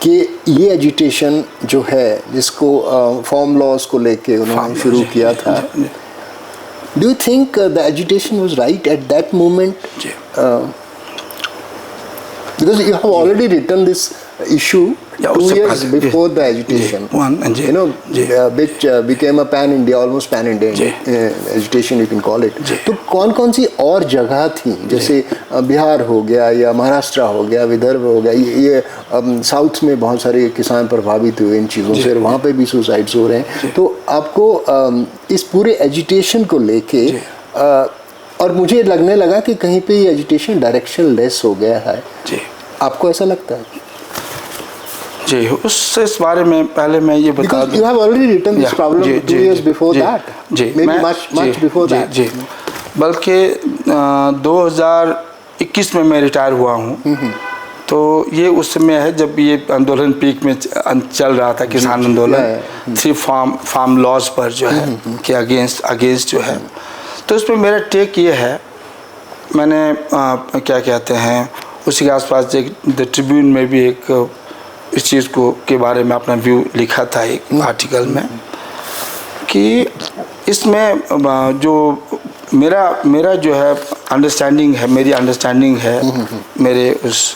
कि ये एजिटेशन जो है, जिसको फॉर्म लॉज को लेके उन्होंने शुरू किया था, do you think the agitation was right at that moment? Because you have already written this issue 2 years before the agitation, you know, which became a pan-India, almost pan-Indian agitation you can call it. तो कौन-कौन सी और जगह थी, जैसे बिहार हो गया या महाराष्ट्र हो गया, विदर्भ हो गया, ये साउथ में बहुत सारे किसान प्रभावित हुए इन चीज़ों से, वहाँ पे भी सुसाइड्स हो रहे हैं। तो आपको इस पूरे एजिटेशन को लेके और मुझे लगने लगा कि कहीं पे ये एजुटेशन डायरेक्शन लेस हो गया है जी। आपको ऐसा लगता है? जी, इस बारे में पहले मैं ये बता दूं, you have already written this problem 2 years before that, ji, maybe much before that, जी, बल्कि 2021 में मैं रिटायर हुआ हूँ। तो ये उस समय है जब ये आंदोलन पीक में चल रहा था, किसान आंदोलन 3 फार्म लॉज पर जो है कि अगेंस्ट जो है। तो उसमें मेरा टेक ये है, मैंने क्या कहते हैं उसी के आसपास एक द ट्रिब्यून में भी एक इस चीज़ को के बारे में अपना व्यू लिखा था एक आर्टिकल में, कि इसमें जो मेरा जो है अंडरस्टैंडिंग है, मेरी अंडरस्टैंडिंग है मेरे उस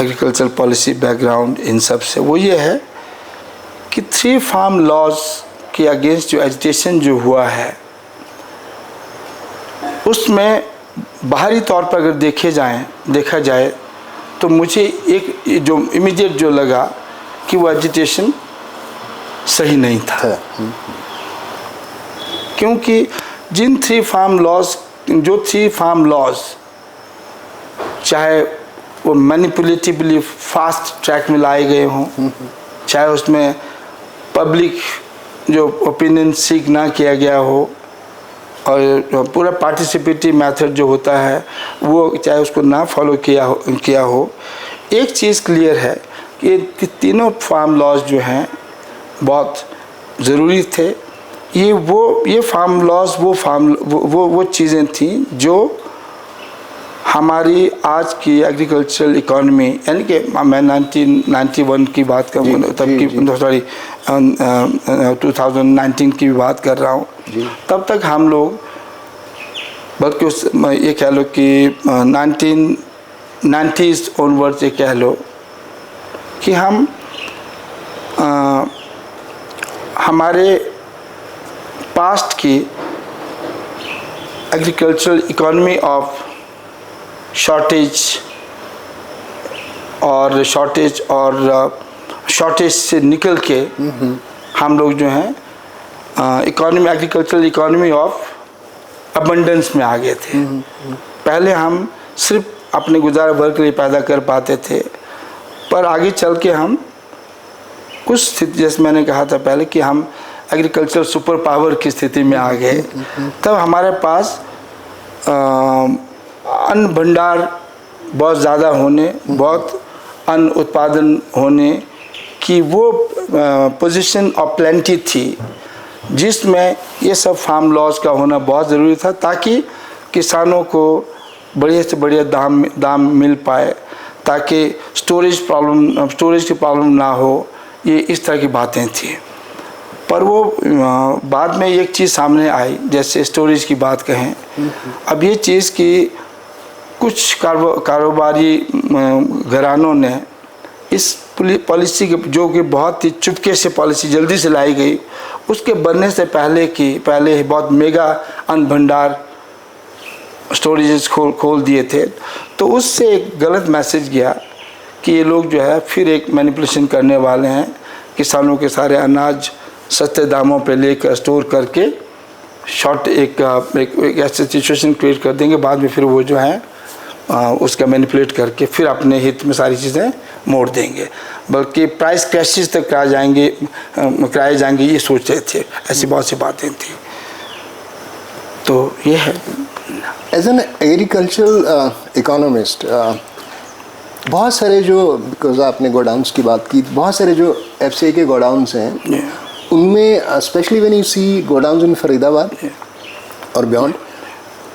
एग्रीकल्चर पॉलिसी बैकग्राउंड इन सब से, वो ये है कि 3 फार्म लॉज के अगेंस्ट जो एजिटेशन जो हुआ है, उसमें बाहरी तौर पर अगर देखा जाए तो मुझे एक जो इमीडिएट जो लगा कि वो एजिटेशन सही नहीं था। क्योंकि जिन 3 फार्म लॉज चाहे वो मैनिपुलेटिवली फास्ट ट्रैक में लाए गए हों, चाहे उसमें पब्लिक जो ओपिनियन सीक ना किया गया हो, और पूरा पार्टिसिपेटिव मेथड जो होता है वो चाहे उसको ना फॉलो किया हो, एक चीज़ क्लियर है कि तीनों फार्म लॉज जो हैं बहुत ज़रूरी थे। ये फार्म लॉज वो चीज़ें थी जो हमारी आज की एग्रीकल्चरल इकोनॉमी, यानी कि मैं 1991 की बात कर तब की, सॉरी 2019 की भी बात कर रहा हूँ, तब तक हम लोग, बल्कि ये कह लो कि 1990s ऑनवर्ड्स ये कह लो कि हम हमारे पास्ट की एग्रीकल्चरल इकोनॉमी ऑफ शॉर्टेज से निकल के हम लोग जो हैं एग्रीकल्चरल इकोनॉमी ऑफ अबंडेंस में आ गए थे। पहले हम सिर्फ अपने गुजारा भर के लिए पैदा कर पाते थे, पर आगे चल के हम कुछ स्थिति, जैसे मैंने कहा था पहले कि हम एग्रीकल्चर सुपर पावर की स्थिति में आ गए। तब हमारे पास अन्न भंडार बहुत ज़्यादा होने, बहुत अन्न उत्पादन होने की वो पोजीशन ऑफ प्लेंटी थी, जिसमें ये सब फार्म लॉज का होना बहुत ज़रूरी था, ताकि किसानों को बढ़िया से बढ़िया दाम मिल पाए, ताकि स्टोरेज की प्रॉब्लम ना हो। ये इस तरह की बातें थी। पर वो बाद में एक चीज़ सामने आई, जैसे स्टोरेज की बात कहें, अब ये चीज़ की कुछ कारोबारी घरानों ने इस पॉलिसी के, जो कि बहुत ही चुपके से पॉलिसी जल्दी से लाई गई, उसके बनने से पहले ही बहुत मेगा अन्न भंडार स्टोरेजेस खोल दिए थे, तो उससे एक गलत मैसेज गया कि ये लोग जो है फिर एक मैनिपुलेशन करने वाले हैं, किसानों के सारे अनाज सस्ते दामों पे लेकर स्टोर करके शॉर्ट एक ऐसी सिचुएशन क्रिएट कर देंगे, बाद में फिर वो जो है उसका मैनिपुलेट करके फिर अपने हित में सारी चीज़ें मोड़ देंगे, बल्कि प्राइस क्रैशेस तक कराए जाएंगे ये सोच रहे थे। ऐसी बहुत सी बातें थी। तो ये है। एज एन एग्रीकल्चरल इकोनॉमिस्ट, बहुत सारे जो, बिकॉज आपने गोडाउन्स की बात की, बहुत सारे जो एफसीआई के गोडाउन्स हैं उनमें specially when you see godowns in Faridabad और बियॉन्ड,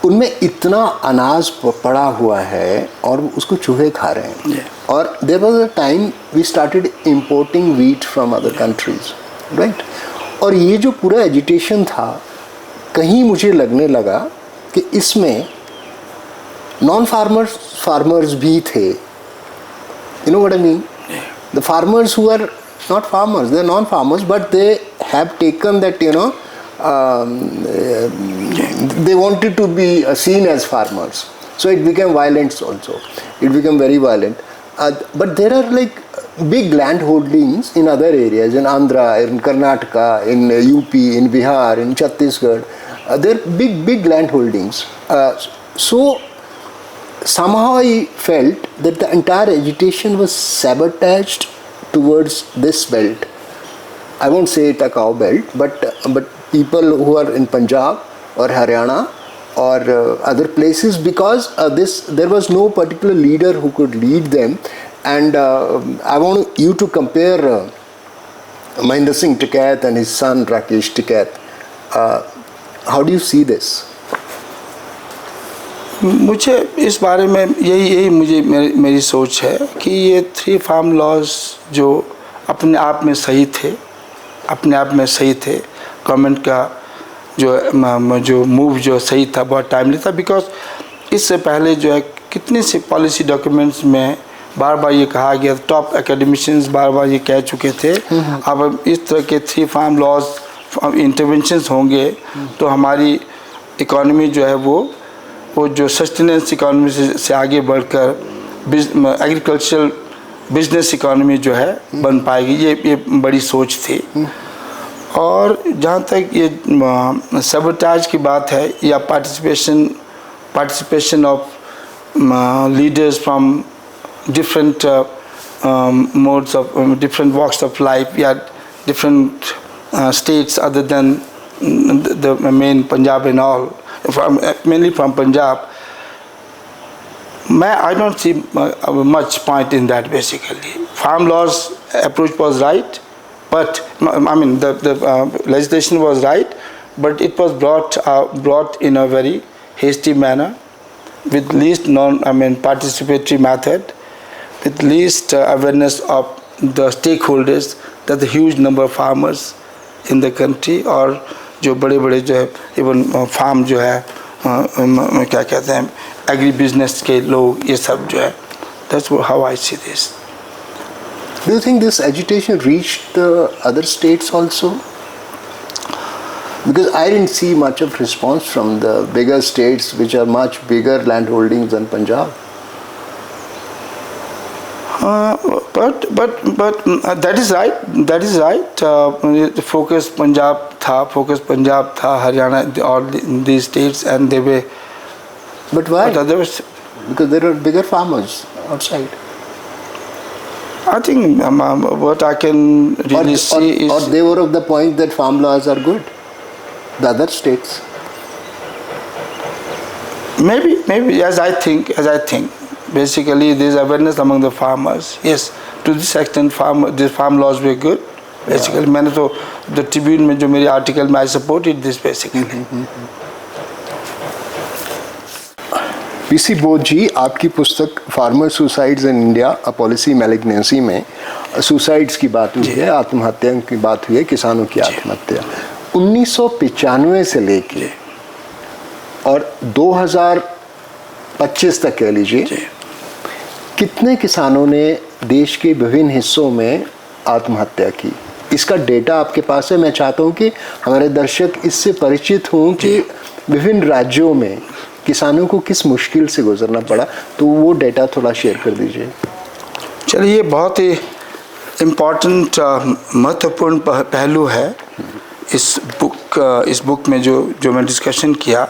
उनमें इतना अनाज पड़ा हुआ है और उसको चूहे खा रहे हैं। और there was a time we started importing wheat from other countries, right. और ये जो पूरा एजिटेशन था, कहीं मुझे लगने लगा कि इसमें नॉन फार्मर्स भी थे। You know what I mean? The farmers who are not farmers, they are non-farmers, but they have taken that, you know, they wanted to be seen as farmers, so it became violence also. It became very violent. But there are like big land holdings in other areas, in Andhra, in Karnataka, in UP, in Bihar, in Chhattisgarh. There are big land holdings. So somehow I felt that the entire agitation was sabotaged towards this belt. I won't say it a cow belt, but people who are in Punjab or Haryana or other places, because there was no particular leader who could lead them. And I want you to compare Mahendra Singh Tikait and his son Rakesh Tikait. How do you see this? मुझे इस बारे में यही मुझे मेरी सोच है कि ये 3 फार्म लॉज जो अपने आप में सही थे, गवर्नमेंट का जो मूव जो सही था, बहुत टाइमली था। बिकॉज इससे पहले जो है कितने से पॉलिसी डॉक्यूमेंट्स में बार बार ये कहा गया, टॉप एकेडमिशियंस बार बार ये कह चुके थे। अब इस तरह के 3 फार्म लॉज इंटरवेंशंस होंगे तो हमारी इकॉनमी जो है वो जो सस्टेनेंस इकॉनमी से आगे बढ़कर एग्रीकल्चरल बिजनेस इकॉनमी जो है बन पाएगी, ये बड़ी सोच थी। और जहाँ तक ये सबोटाज की बात है या participation of leaders from different modes of different walks of life या different states other than the main Punjab and all, mainly from Punjab, I don't see much point in that. Basically, farm laws approach was right, but I mean the legislation was right, but it was brought in a very hasty manner, with least participatory method, with least awareness of the stakeholders, that the huge number of farmers in the country और जो बड़े जो है even farm जो है क्या कहते हैं एग्री बिजनेस के लोग, ये सब जो है, that's how I see this. Do you think this agitation reached the other states also? Because I didn't see much of response from the bigger states which are much bigger land holdings than Punjab. But that is right. Focus Punjab था, Haryana, all these states, and they were. But why? But others, because there are bigger farmers outside. I think what I can really see is. Or they were of the point that farm laws are good. The other states. Maybe as I think. Basically, there is awareness among the farmers. Yes, to this extent, the farm laws were good. Basically, मैंने तो the Tribune में जो मेरी article में I supported this basically. PC बोध जी, आपकी पुस्तक farmer suicides in India a policy malignancy में सुसाइड्स की बात हुई है, आत्महत्या की बात हुई है, किसानों की आत्महत्या 1995 से लेके और 2025 तक कह लीजिए, कितने किसानों ने देश के विभिन्न हिस्सों में आत्महत्या की? इसका डेटा आपके पास है? मैं चाहता हूं कि हमारे दर्शक इससे परिचित हों कि विभिन्न राज्यों में किसानों को किस मुश्किल से गुजरना पड़ा, तो वो डेटा थोड़ा शेयर कर दीजिए। चलिए, ये बहुत ही इम्पोर्टेंट महत्वपूर्ण पहलू है इस बुक में जो मैं डिस्कशन किया।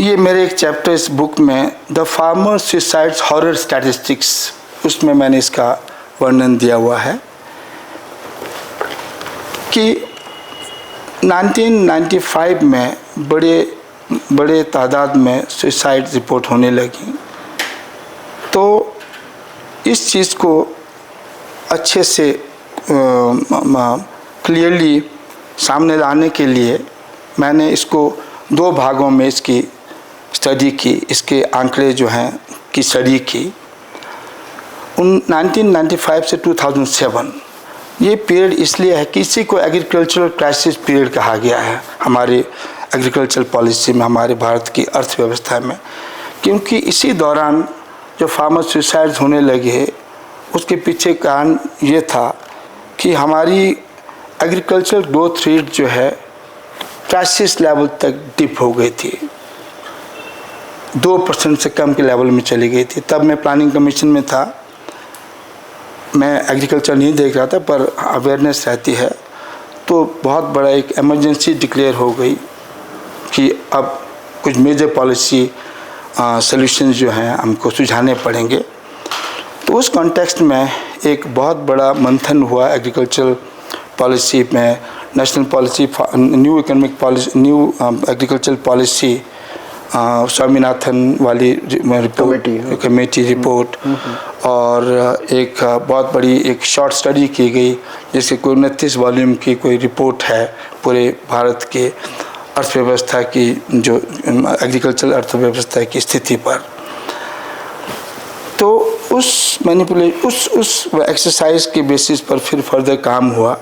ये मेरे एक चैप्टर इस बुक में the farmer suicides horror statistics, उसमें मैंने इसका वर्णन दिया हुआ है कि 1995 में बड़े तादाद में सुसाइड रिपोर्ट होने लगी। तो इस चीज़ को अच्छे से क्लियरली सामने लाने के लिए मैंने इसको 2 भागों में इसकी स्टडी की, इसके आंकड़े जो हैं की स्टडी की। 1995 से 2007 ये पीरियड इसलिए है कि इसी को एग्रीकल्चरल क्राइसिस पीरियड कहा गया है हमारे एग्रीकल्चर पॉलिसी में, हमारे भारत की अर्थव्यवस्था में, क्योंकि इसी दौरान जो फार्मर सुसाइड्स होने लगे उसके पीछे कारण ये था कि हमारी एग्रीकल्चर ग्रोथ रेट जो है क्राइसिस लेवल तक डिप हो गई थी, 2% से कम के लेवल में चली गई थी। तब मैं प्लानिंग कमीशन में था, मैं एग्रीकल्चर नहीं देख रहा था पर अवेयरनेस रहती है। तो बहुत बड़ा एक इमरजेंसी डिक्लेयर हो गई कि अब कुछ मेजर पॉलिसी सॉल्यूशंस जो हैं हमको सुझाने पड़ेंगे। तो उस कॉन्टेक्स्ट में एक बहुत बड़ा मंथन हुआ एग्रीकल्चर पॉलिसी में, national policy, new economic policy, new agriculture policy, Swaminathan वाली कमेटी रिपोर्ट, और एक बहुत बड़ी एक शॉर्ट स्टडी की गई जिसके कोई 29 वॉल्यूम की कोई रिपोर्ट है पूरे भारत के अर्थव्यवस्था की, जो एग्रीकल्चर अर्थव्यवस्था की स्थिति पर। तो उस एक्सरसाइज के बेसिस पर फिर फर्दर काम हुआ।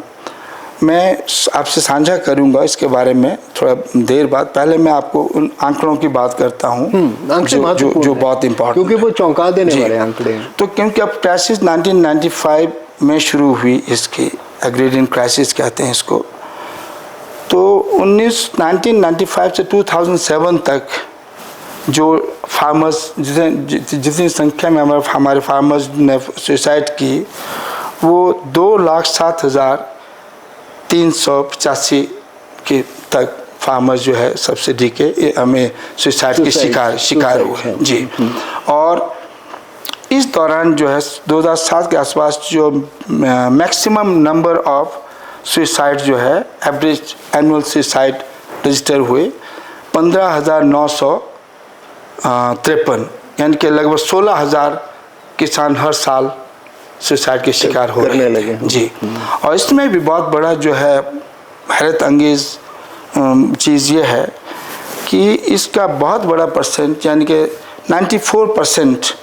मैं आपसे साझा करूंगा इसके बारे में थोड़ा देर बाद। पहले मैं आपको उन आंकड़ों की बात करता हूँ जो बहुत इम्पोर्टेंट, क्योंकि वो चौंका देने वाले आंकड़े हैं। तो क्योंकि अब क्राइसिस 1995 में शुरू हुई, इसकी एग्रेरियन क्राइसिस कहते हैं इसको। तो 1995 से 2007 तक जो फार्मर्स, जितनी संख्या में हमारे फार्मर्स ने सुसाइड की, वो 2,07,385 के तक फार्मर्स जो है सब्सिडी के हमें सुसाइड के शिकार हुए जी। और इस दौरान जो है 2007 के आसपास जो मैक्सिमम नंबर ऑफ सुसाइड जो है, एवरेज एनुअल सुसाइड रजिस्टर हुए 15,953, यानी कि लगभग 16,000 किसान हर साल सुसाइड के शिकार हो रहे लगे जी। और इसमें भी बहुत बड़ा जो है हैरत अंगेज चीज़ ये है कि इसका बहुत बड़ा परसेंट, यानी कि 94%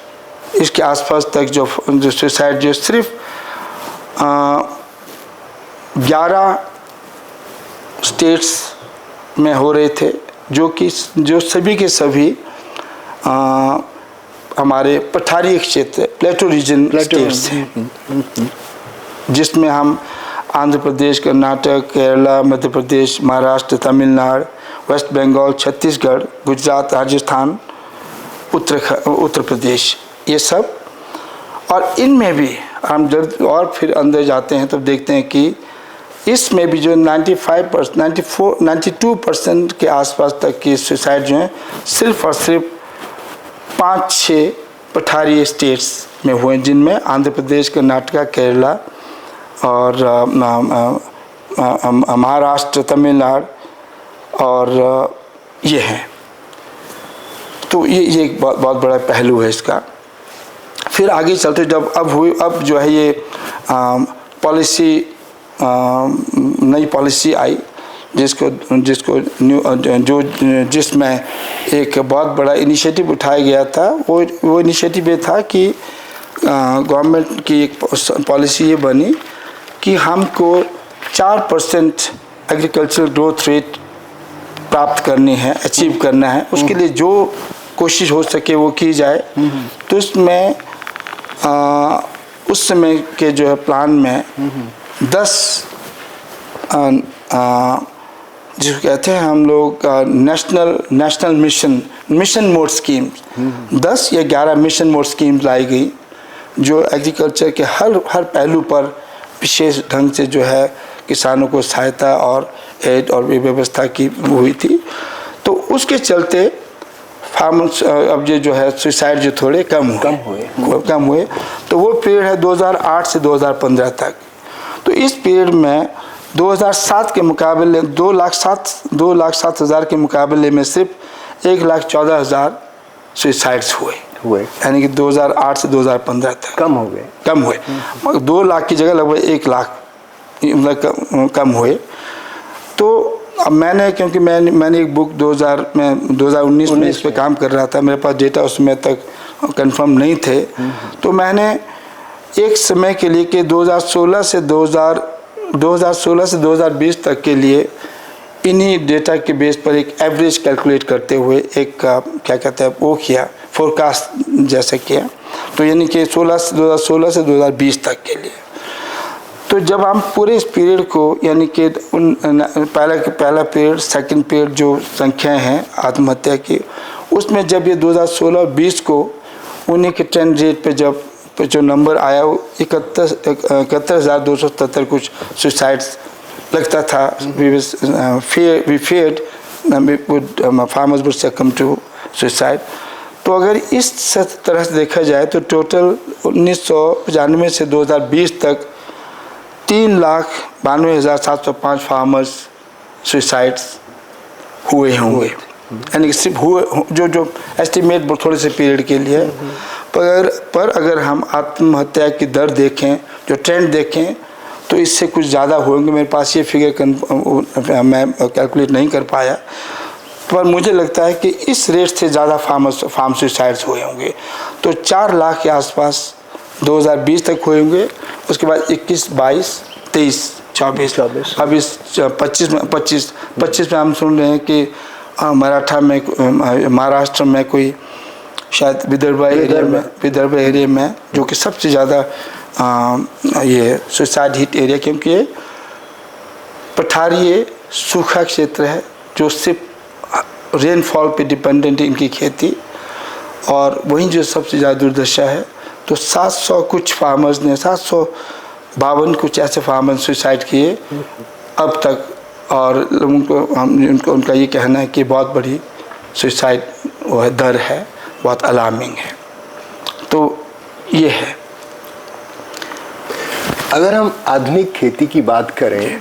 इसके आसपास तक जो सुसाइड जो सिर्फ 11 स्टेट्स में हो रहे थे, जो सभी के सभी हमारे पठारी क्षेत्र प्लेटो रीजन स्टेट्स हैं, जिसमें हम आंध्र प्रदेश, कर्नाटक, केरला, मध्य प्रदेश, महाराष्ट्र, तमिलनाडु, वेस्ट बंगाल, छत्तीसगढ़, गुजरात, राजस्थान, उत्तर प्रदेश, ये सब। और इनमें भी हम जब और फिर अंदर जाते हैं तो देखते हैं कि इसमें भी जो 92% के आसपास तक की सुसाइड जो हैं सिर्फ और सिर्फ 5-6 पठारी स्टेट्स में हुए, जिनमें आंध्र प्रदेश, कर्नाटक, केरला और महाराष्ट्र, तमिलनाडु और ये हैं। तो ये एक बहुत बड़ा पहलू है इसका। फिर आगे चलते जब अब जो है ये पॉलिसी, नई पॉलिसी आई जिसमें एक बहुत बड़ा इनिशिएटिव उठाया गया था। वो इनिशिएटिव ये था कि गवर्नमेंट की एक पॉलिसी ये बनी कि हमको 4% एग्रीकल्चर ग्रोथ रेट प्राप्त करनी है, अचीव करना है। उसके लिए जो कोशिश हो सके वो की जाए। तो उसमें उस समय के जो है प्लान में 10 जिसको कहते हैं हम लोग नेशनल मिशन मोड स्कीम, 10 या 11 मिशन मोड स्कीम लाई गई जो एग्रीकल्चर के हर पहलू पर विशेष ढंग से जो है किसानों को सहायता और एड और व्यवस्था की हुई थी। तो उसके चलते फार्मर्स अब ये जो है सुसाइड जो थोड़े कम हुए। तो वो पीरियड है 2008 से 2015 तक। तो इस पीरियड में 2007 के मुकाबले 2,07,000 के मुकाबले में सिर्फ 1,14,000 सुसाइड्स हुए, यानी कि 2008 से 2015 तक कम हुए। मगर 2 लाख की जगह लगभग 1 लाख मतलब कम हुए। तो अब क्योंकि मैंने एक बुक 2019 में इस पे काम कर रहा था, मेरे पास डेटा उसमें तक कंफर्म नहीं थे। तो मैंने एक समय के लिए कि 2016 से 2020 तक के लिए इन्हीं डेटा के बेस पर एक एवरेज कैलकुलेट करते हुए एक क्या कहते हैं वो किया, फोरकास्ट जैसे किया। तो यानी कि 2016 से 2020 तक के लिए। तो जब हम पूरे इस पीरियड को यानी कि पहला पीरियड, सेकंड पीरियड जो संख्याएं हैं आत्महत्या की, उसमें जब ये 2016 और 20 को उन्हीं के ट्रेंड रेट पे जब जो नंबर आया वो 71,277 कुछ सुसाइड्स लगता था। we feared farmers would succumb to suicide। तो अगर इस तरह से देखा जाए तो टोटल 1995 से 2020 तक 3,92,705 फार्मर्स सुसाइड्स हुए होंगे, यानी कि सिर्फ हुए जो एस्टिमेट थोड़े से पीरियड के लिए। पर अगर हम आत्महत्या की दर देखें, जो ट्रेंड देखें, तो इससे कुछ ज़्यादा होंगे। मेरे पास ये फिगर मैं कैलकुलेट नहीं कर पाया, पर मुझे लगता है कि इस रेट से ज़्यादा फार्म सुसाइड्स हुए होंगे। तो 4 लाख के आसपास 2020 तक हुए होंगे। उसके बाद 21, 22, 23, 24, अब इस 25 में हम सुन रहे हैं कि महाराष्ट्र में कोई शायद विदर्भ एरिया में जो कि सबसे ज़्यादा ये सुसाइड हिट एरिया, क्योंकि ये पठारीय सूखा क्षेत्र है जो सिर्फ रेनफॉल पे डिपेंडेंट है इनकी खेती, और वहीं जो सबसे ज़्यादा दुर्दशा है। तो 700 कुछ फार्मर्स ने 752 कुछ ऐसे फार्मर्स सुसाइड किए अब तक, और उनका ये कहना है कि बहुत बड़ी सुसाइड दर है, बहुत अलार्मिंग है। तो ये है। अगर हम आधुनिक खेती की बात करें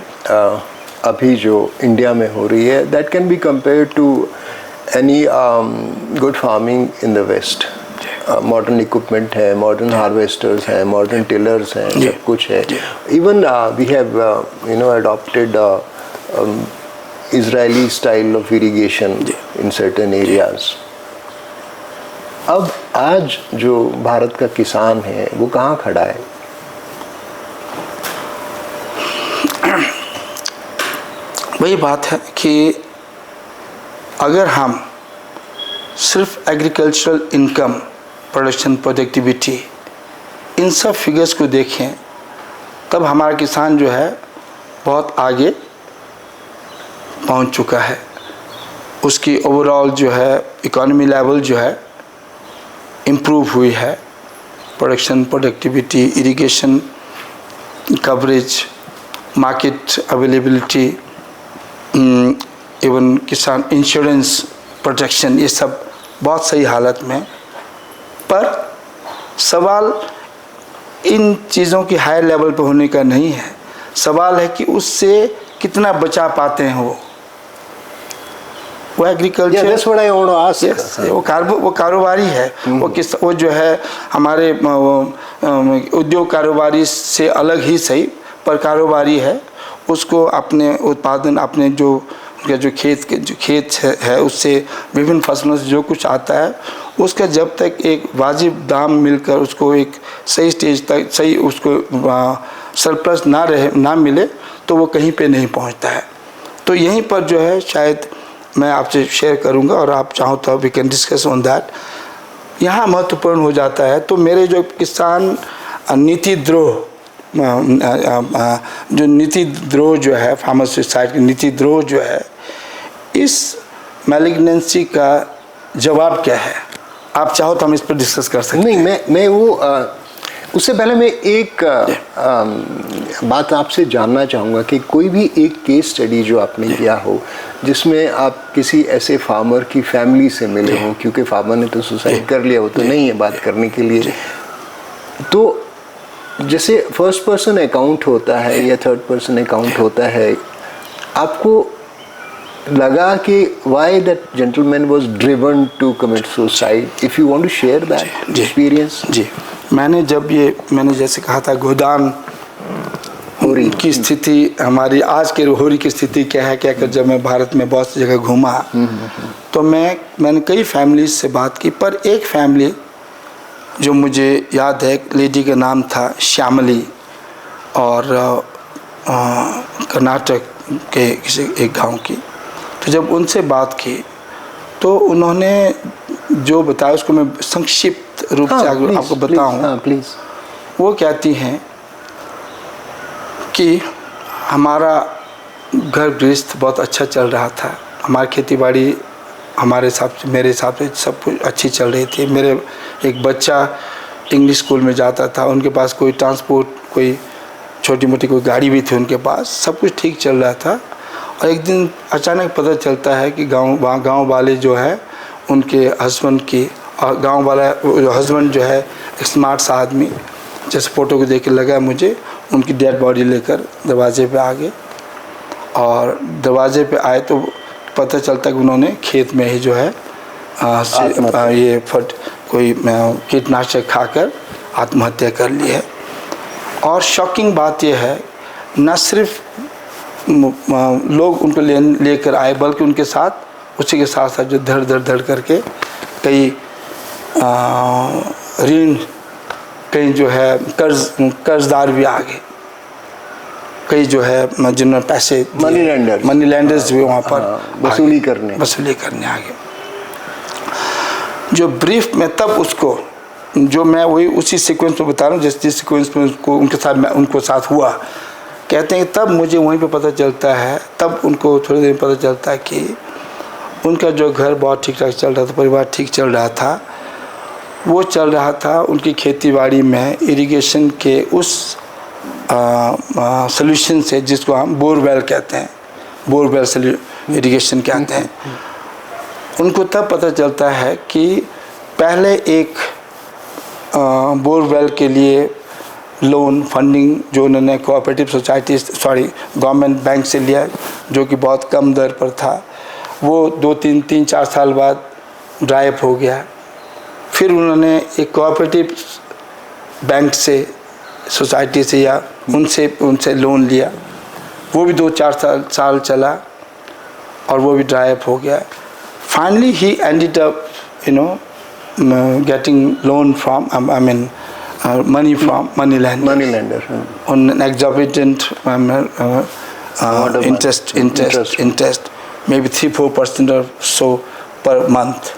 अभी जो इंडिया में हो रही है, that can be compared to any good farming in the west. Modern equipment है, मॉडर्न हार्वेस्टर्स हैं, मॉडर्न टिलर्स हैं, सब कुछ है। Even we have adopted Israeli style of irrigation in certain areas. अब आज जो भारत का किसान है वो कहाँ खड़ा है? वही बात है कि अगर हम सिर्फ एग्रीकल्चरल इनकम, प्रोडक्शन, प्रोडक्टिविटी, इन सब फिगर्स को देखें, तब हमारा किसान जो है बहुत आगे पहुंच चुका है। उसकी ओवरऑल जो है इकोनॉमी लेवल जो है इम्प्रूव हुई है। Production, productivity, irrigation coverage, market availability, even किसान इंश्योरेंस प्रोटेक्शन, ये सब बहुत सही हालत में। पर सवाल इन चीज़ों की हाई लेवल पर होने का नहीं है, सवाल है कि उससे कितना बचा पाते हैं वो एग्रीकल्चर, वो कारोबारी है। वो जो है हमारे उद्योग कारोबारी से अलग ही सही, पर कारोबारी है। उसको अपने उत्पादन, अपने जो खेत है उससे विभिन्न फसलों से जो कुछ आता है, उसका जब तक एक वाजिब दाम मिलकर उसको एक सही स्टेज तक सही उसको सरप्लस ना मिले तो वो कहीं पे नहीं पहुंचता है। तो यहीं पर जो है शायद मैं आपसे शेयर करूंगा, और आप चाहो तो we can discuss on that. यहाँ महत्वपूर्ण हो जाता है। तो मेरे जो किसान नीति द्रोह जो है फार्मर सुसाइड की नीति द्रोह जो है, इस मैलिग्नेंसी का जवाब क्या है? आप चाहो तो हम इस पर डिस्कस कर सकते हैं। नहीं, मैं वो उससे पहले मैं एक बात आपसे जानना चाहूँगा कि कोई भी एक केस स्टडी जो आपने किया हो जिसमें आप किसी ऐसे फार्मर की फैमिली से मिले हों, क्योंकि फार्मर ने तो सुसाइड कर लिया, वो तो नहीं है बात करने के लिए, तो जैसे फर्स्ट पर्सन अकाउंट होता है या थर्ड पर्सन अकाउंट होता है, आपको लगा कि why that gentleman was driven to commit suicide? If you want to share that experience. जी, मैंने जैसे कहा था गोदान होरी की स्थिति, हमारी आज के होरी की स्थिति क्या है, क्या कर, जब मैं भारत में बहुत सी जगह घूमा तो मैंने कई फैमिलीज से बात की, पर एक फैमिली जो मुझे याद है, एक लेडी का नाम था श्यामली, और कर्नाटक के किसी एक गांव की। तो जब उनसे बात की तो उन्होंने जो बताया उसको मैं संक्षिप्त रूप से आपको बताऊं। प्लीज़। वो कहती हैं कि हमारा घर गृहस्थ बहुत अच्छा चल रहा था, हमारी खेती बाड़ी मेरे हिसाब से सब कुछ अच्छी चल रही थी। मेरे एक बच्चा इंग्लिश स्कूल में जाता था, उनके पास कोई ट्रांसपोर्ट, कोई छोटी मोटी कोई गाड़ी भी थी उनके पास, सब कुछ ठीक चल रहा था। और एक दिन अचानक पता चलता है कि गांव वाले जो है उनके हस्बैंड की, और गांव वाला हस्बैंड जो है एक स्मार्ट सा आदमी, जैसे फ़ोटो को देख के लगा मुझे, उनकी डेड बॉडी लेकर दरवाजे पे आ गए। और दरवाजे पे आए तो पता चलता कि उन्होंने खेत में ही जो है कोई कीटनाशक खाकर आत्महत्या कर ली है। और शॉकिंग बात यह है, न सिर्फ लोग उनको लेकर आए, बल्कि उनके साथ, उसी के साथ साथ जो धड़ करके कई ऋण, कई जो है कर्जदार भी आ गए, कई जो है जिन्होंने पैसे, मनी लैंडर्स भी वहाँ पर वसूली करने आ गए। जो ब्रीफ में तब उसको, जो मैं वही उसी सीक्वेंस में बता रहा हूँ जिस सीक्वेंस में उसको उनको साथ हुआ, कहते हैं तब मुझे वहीं पे पता चलता है, तब उनको थोड़ी देर पता चलता है कि उनका जो घर बहुत ठीक ठाक चल रहा था, परिवार ठीक चल रहा था, वो चल रहा था उनकी खेती बाड़ी में इरिगेशन के उस सॉल्यूशन से, जिसको हम बोरवेल कहते हैं, बोरवेल इरिगेशन कहते हैं। उनको तब पता चलता है कि पहले एक बोरवेल के लिए लोन फंडिंग जो उन्होंने कोऑपरेटिव सोसाइटी गवर्नमेंट बैंक से लिया, जो कि बहुत कम दर पर था, वो 2-3-4 साल बाद ड्राई अप हो गया। फिर उन्होंने एक कोऑपरेटिव बैंक से, सोसाइटी से या उनसे लोन लिया, वो भी 2-4 साल चला और वो भी ड्राई अप हो गया। Finally he ended up getting loan from money from money lender on an exorbitant interest, maybe 3-4% or so per month,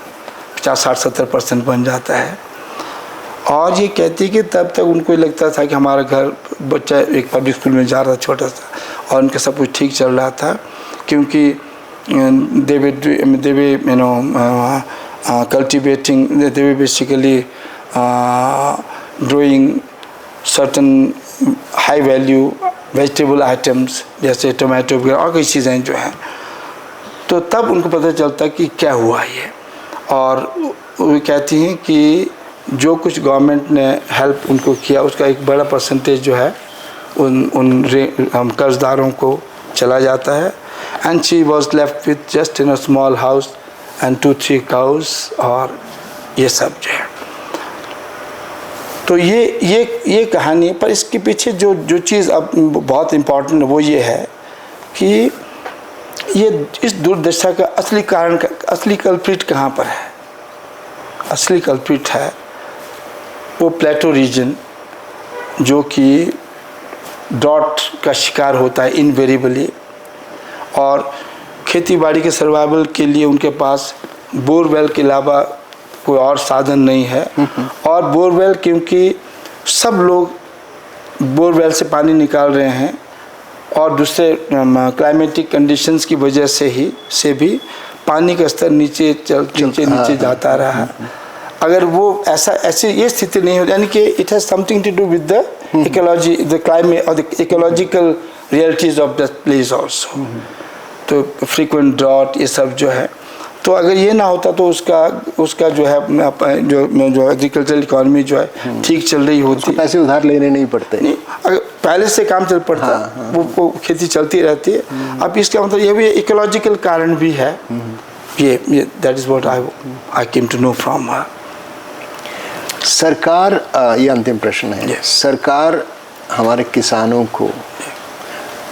50-60-70% बन जाता है। और ये कहती है कि तब तक उनको लगता था कि हमारा घर, बच्चा एक पब्लिक स्कूल में जा रहा था छोटा सा, और उनका सब कुछ ठीक चल रहा था, क्योंकि they were cultivating, they were basically growing certain high value vegetable items जैसे टोमेटो वगैरह और कई चीज़ें जो हैं। तो तब उनको पता चलता कि क्या हुआ ये, और वो कहती हैं कि जो कुछ गवर्नमेंट ने हेल्प उनको किया उसका एक बड़ा परसेंटेज जो है उन कर्जदारों को चला जाता है। And she was left with just in a small house and 2-3 cows, और ये सब जो है। तो ये कहानी, पर इसके पीछे जो चीज़ अब बहुत इम्पोर्टेंट वो ये है कि ये इस दुर्दशा का असली कारण, असली कल्प्रिट कहाँ पर है? असली कल्प्रिट है वो प्लेटो रीजन, जो कि ड्रॉट का शिकार होता है इनवेरिएबली, और खेती बाड़ी के सर्वाइवल के लिए उनके पास बोरवेल के अलावा कोई और साधन नहीं है। और बोरवेल, क्योंकि सब लोग बोरवेल से पानी निकाल रहे हैं, और दूसरे क्लाइमेटिक कंडीशंस की वजह से भी पानी का स्तर नीचे जाता रहा। अगर वो ऐसी ये स्थिति नहीं हो, यानी कि it has something to do with the ecology, the climate और the ecological realities of the place also. तो फ्रीक्वेंट ड्रॉट ये सब जो है, तो अगर ये ना होता तो उसका जो है जो एग्रीकल्चरल इकॉनमी जो है ठीक चल रही होती, पैसे उधार लेने नहीं पड़ते, नहीं अगर पहले से काम चल पड़ता। वो खेती चलती रहती है। अब इसका मतलब ये भी इकोलॉजिकल कारण भी है। ये that is what I came to know from her. सरकार, ये अंतिम प्रश्न है, सरकार हमारे किसानों को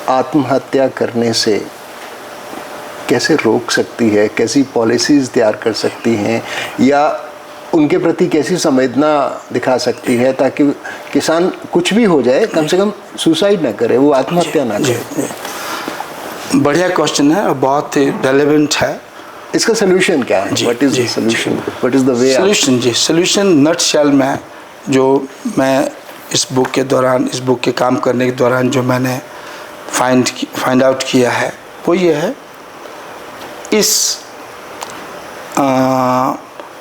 आत्महत्या करने से कैसे रोक सकती है, कैसी पॉलिसीज़ तैयार कर सकती हैं, या उनके प्रति कैसी संवेदना दिखा सकती है ताकि किसान कुछ भी हो जाए कम से कम सुसाइड ना करे, वो आत्महत्या ना करे? बढ़िया क्वेश्चन है और बहुत ही रेलेवेंट है। इसका सोल्यूशन क्या है? What is the solution, what is the way? Solution nutshell में जो मैं इस बुक के काम करने के दौरान जो मैंने फाइंड आउट किया है वो ये है, इस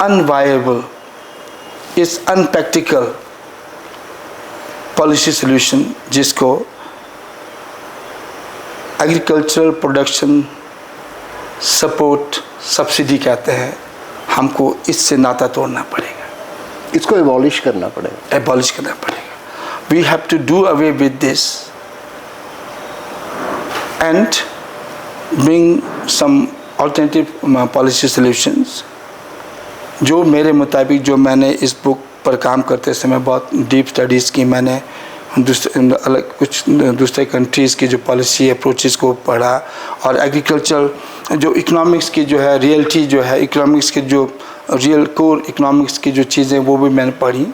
अनवायबल, इस अनप्रैक्टिकल पॉलिसी सोल्यूशन जिसको एग्रीकल्चरल प्रोडक्शन सपोर्ट सब्सिडी कहते हैं, हमको इससे नाता तोड़ना पड़ेगा, इसको एबॉलिश करना पड़ेगा। We have to do away with this and bring some alternative policy solutions. जो मेरे मुताबिक, जो मैंने इस बुक पर काम करते समय बहुत डीप स्टडीज़ की, मैंने दूसरे कंट्रीज़ की जो पॉलिसी अप्रोचेस को पढ़ा और एग्रीकल्चर जो इकोनॉमिक्स की जो है रियलिटी जो है, इकोनॉमिक्स के जो रियल कोर इकोनॉमिक्स की जो चीज़ें वो भी मैंने पढ़ी।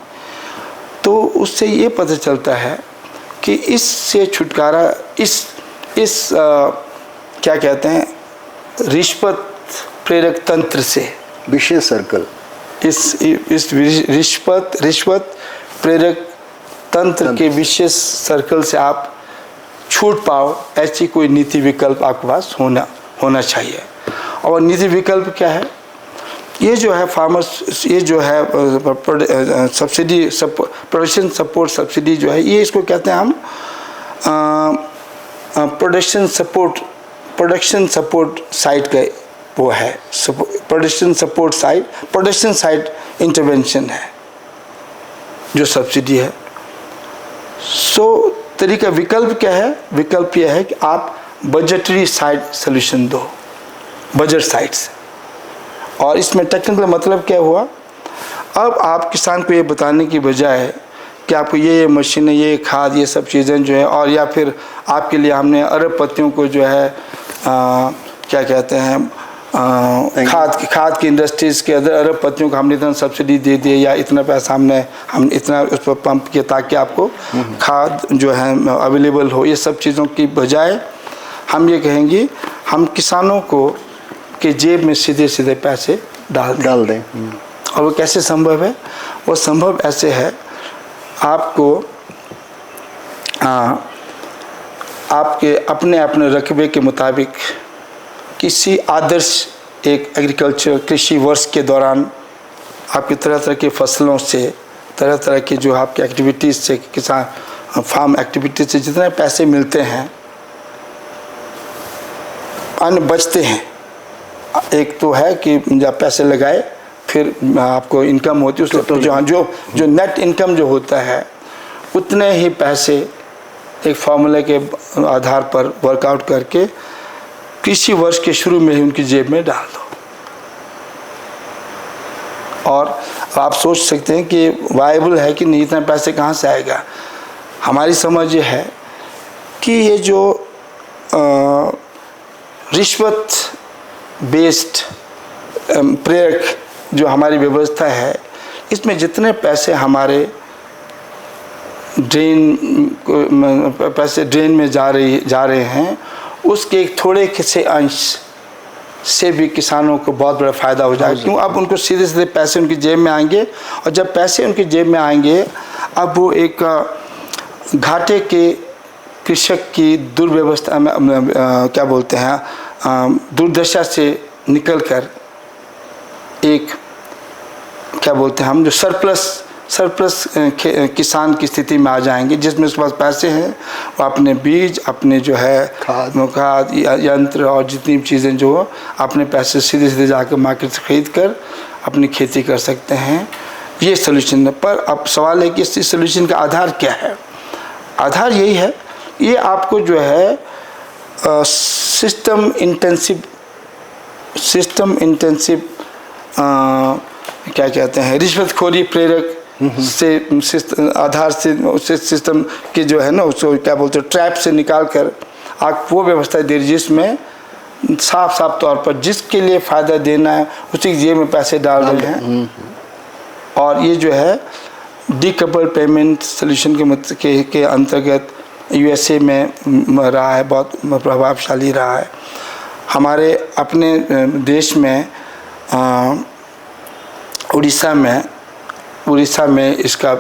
तो उससे ये पता चलता है कि इससे छुटकारा, इस क्या कहते हैं, रिश्वत प्रेरक तंत्र से, विशेष सर्कल, इस रिश्वत प्रेरक तंत्र के विशेष सर्कल से आप छूट पाओ, ऐसी कोई नीति विकल्प आपके पास होना चाहिए। और नीति विकल्प क्या है? ये जो है फार्मर्स, ये जो है सब्सिडी, प्रोडक्शन सपोर्ट सब्सिडी जो है, ये इसको कहते हैं हम प्रोडक्शन सपोर्ट साइड का वो है, प्रोडक्शन साइड इंटरवेंशन है जो सब्सिडी है। तरीका विकल्प क्या है? विकल्प यह है कि आप बजटरी साइड सोल्यूशन दो, बजट साइड से। और इसमें टेक्निकल मतलब क्या हुआ? अब आप किसान को ये बताने की बजाय कि आपको ये मशीनें, ये खाद, ये सब चीज़ें जो है, और या फिर आपके लिए हमने अरबपतियों को जो है क्या कहते हैं, खाद की इंडस्ट्रीज़ के अंदर अरबपतियों को हमने इतना सब्सिडी दे दिए या इतना पैसा हम इतना उस पर पंप किया ताकि आपको खाद जो है अवेलेबल हो। ये सब चीज़ों की बजाय हम ये कहेंगे, हम किसानों को के जेब में सीधे सीधे पैसे डाल दें। और वो कैसे संभव है? वो संभव ऐसे है, आपको आपके अपने रकबे के मुताबिक किसी आदर्श एक एग्रीकल्चर कृषि वर्ष के दौरान आपकी तरह तरह की फसलों से, तरह तरह की जो आपकी एक्टिविटीज़ से, किसान फार्म एक्टिविटीज से जितने पैसे मिलते हैं, अन्य बचते हैं, एक तो है कि जब पैसे लगाए फिर आपको इनकम होती है, उसको जो नेट इनकम जो होता है उतने ही पैसे एक फार्मूले के आधार पर वर्कआउट करके कृषि वर्ष के शुरू में ही उनकी जेब में डाल दो। और आप सोच सकते हैं कि वायबल है कि नहीं, इतना पैसे कहाँ से आएगा? हमारी समझ ये है कि ये जो रिश्वत बेस्ड प्रेरक जो हमारी व्यवस्था है, इसमें जितने पैसे हमारे ड्रेन में जा रहे हैं, उसके एक थोड़े से अंश से भी किसानों को बहुत बड़ा फ़ायदा हो जाएगा। क्यों? अब उनको सीधे सीधे पैसे उनकी जेब में आएंगे, और जब पैसे उनकी जेब में आएंगे, अब वो एक घाटे के कृषक की दुर्व्यवस्था में क्या बोलते हैं दुर्दशा से निकलकर एक क्या बोलते हैं हम जो सरप्लस किसान की स्थिति में आ जाएंगे, जिसमें उसके पास पैसे हैं, वो अपने बीज, अपने जो है खाद यंत्र और जितनी भी चीज़ें जो अपने पैसे सीधे सीधे जाकर मार्केट से खरीद कर अपनी खेती कर सकते हैं। ये सोल्यूशन है। पर अब सवाल है कि इस सोल्यूशन का आधार क्या है? आधार यही है, ये आपको जो है सिस्टम इंटेंसिव क्या कहते हैं रिश्वतखोरी प्रेरक से आधार से सिस्टम के जो है ना उसको क्या बोलते हैं ट्रैप से निकाल कर आप वो व्यवस्था दे रही जिसमें साफ तौर पर जिसके लिए फ़ायदा देना है उसी जेब में पैसे डाल रहे हैं। और ये जो है डीकपल पेमेंट सोल्यूशन के अंतर्गत यूएसए में रहा है, बहुत प्रभावशाली रहा है। हमारे अपने देश में उड़ीसा में इसका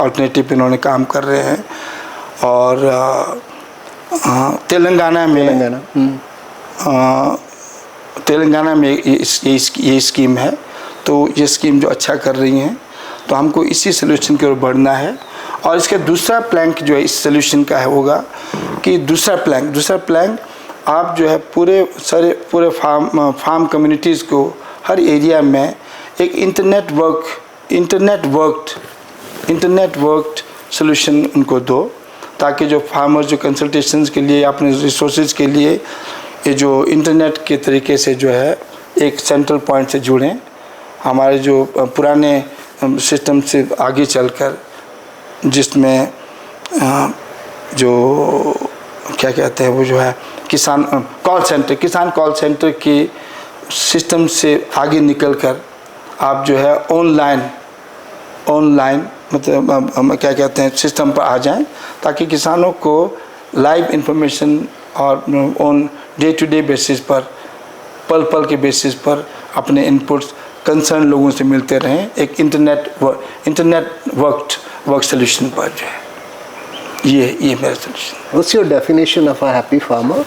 अल्टरनेटिव इन्होंने काम कर रहे हैं। और तेलंगाना में ये स्कीम है। तो ये स्कीम जो अच्छा कर रही हैं, तो हमको इसी सोल्यूशन की ओर बढ़ना है। और इसका दूसरा प्लैंक जो है इस सोल्यूशन का है होगा कि दूसरा प्लैंक आप जो है पूरे फार्म कम्युनिटीज़ को हर एरिया में एक इंटरनेट वर्क्ड सोल्यूशन उनको दो, ताकि जो फार्मर जो कंसल्टेशंस के लिए अपने रिसोर्सेज के लिए ये जो इंटरनेट के तरीके से जो है एक सेंट्रल पॉइंट से जुड़ें। हमारे जो पुराने सिस्टम से आगे चलकर जिसमें जो क्या कहते हैं वो जो है किसान कॉल सेंटर की सिस्टम से आगे निकलकर आप जो है ऑनलाइन मतलब क्या कहते हैं सिस्टम पर आ जाएं, ताकि किसानों को लाइव इंफॉर्मेशन और on day to day basis पर पल के बेसिस पर अपने इनपुट्स कंसर्न लोगों से मिलते रहें। एक इंटरनेट वर्क सोल्यूशन पर जो है ये मेरा solution. What's your definition of a happy farmer?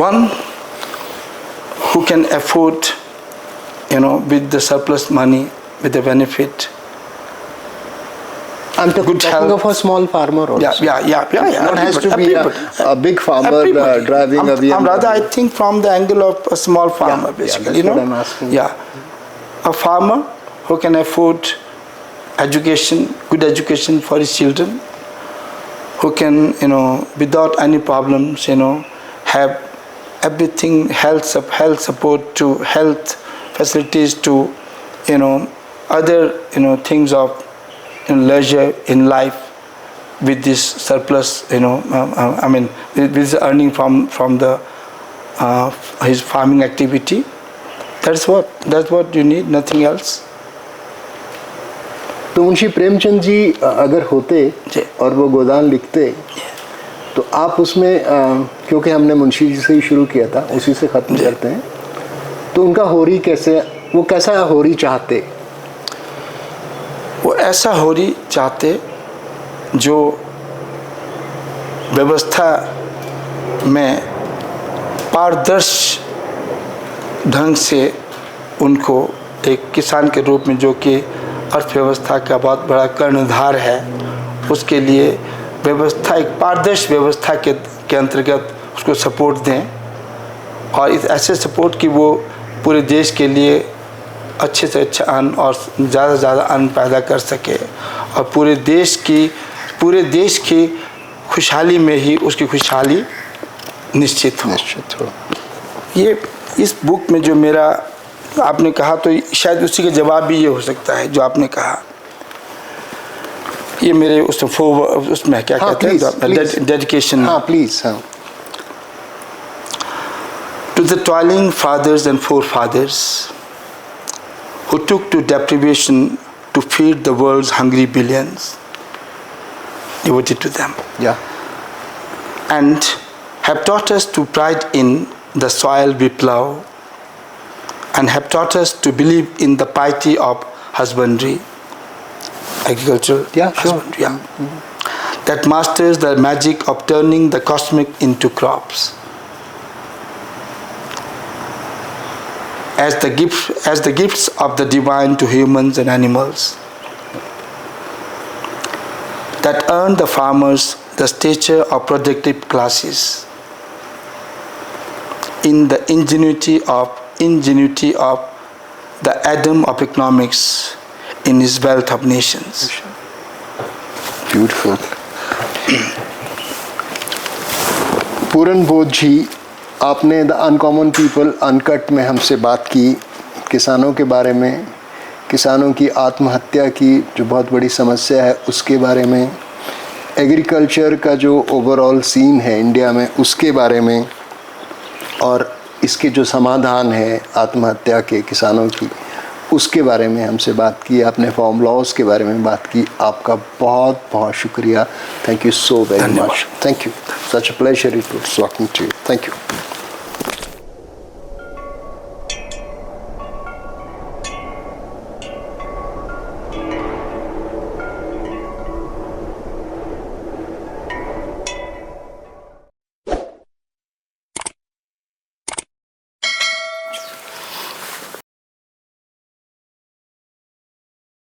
One who can afford, with the surplus money, with the benefit. I'm talking of a small farmer also. Yeah. Not has to be a big farmer driving a BMW. I'm rather, I think, from the angle of a small farmer, basically. Yeah, that's what I'm asking. Yeah, a farmer who can afford good education for his children, who can, without any problems, have everything, health support to health facilities to, other, things of leisure in life with this surplus, with this earning from the his farming activity. That's what you need, nothing else. तो मुंशी प्रेमचंद जी अगर होते और वो गोदान लिखते तो आप उसमें क्योंकि हमने मुंशी जी से ही शुरू किया था उसी से ख़त्म करते हैं, तो उनका होरी वो कैसा होरी चाहते? वो ऐसा होरी चाहते जो व्यवस्था में पारदर्शी ढंग से उनको एक किसान के रूप में जो कि अर्थव्यवस्था का बहुत बड़ा कर्णधार है, उसके लिए व्यवस्था एक पारदर्शी व्यवस्था के अंतर्गत उसको सपोर्ट दें, और इस ऐसे सपोर्ट की वो पूरे देश के लिए अच्छे से अच्छा अन्न और ज़्यादा से ज़्यादा अन्न पैदा कर सके, और पूरे देश की खुशहाली में ही उसकी खुशहाली निश्चित हो। ये इस बुक में जो मेरा आपने कहा, तो शायद उसी का जवाब भी ये हो सकता है जो आपने कहा। ये मेरे उसमें क्या कहते हैं dedication. Please. To the toiling fathers and forefathers who took to deprivation to feed the world's hungry billions, devoted to them. Yeah. And have taught us to pride in the soil we plow, and have taught us to believe in the piety of husbandry. agricultural Yeah, sure. husband, yeah. That masters the magic of turning the cosmic into crops. As the gifts of the divine to humans and animals, that earn the farmers the stature of productive classes in the ingenuity of the Adam of economics in his wealth of nations. Beautiful. पूरन बोध जी, आपने the uncommon people uncut में हमसे बात की किसानों के बारे में, किसानों की आत्महत्या की जो बहुत बड़ी समस्या है उसके बारे में, एग्रीकल्चर का जो ओवरऑल सीन है इंडिया में उसके बारे में, और इसके जो समाधान है आत्महत्या के किसानों की उसके बारे में हमसे बात की। आपने फार्म लॉज के बारे में बात की। आपका बहुत बहुत शुक्रिया। Thank you so very much. Thank you. Such a pleasure it was talking to you. Thank you.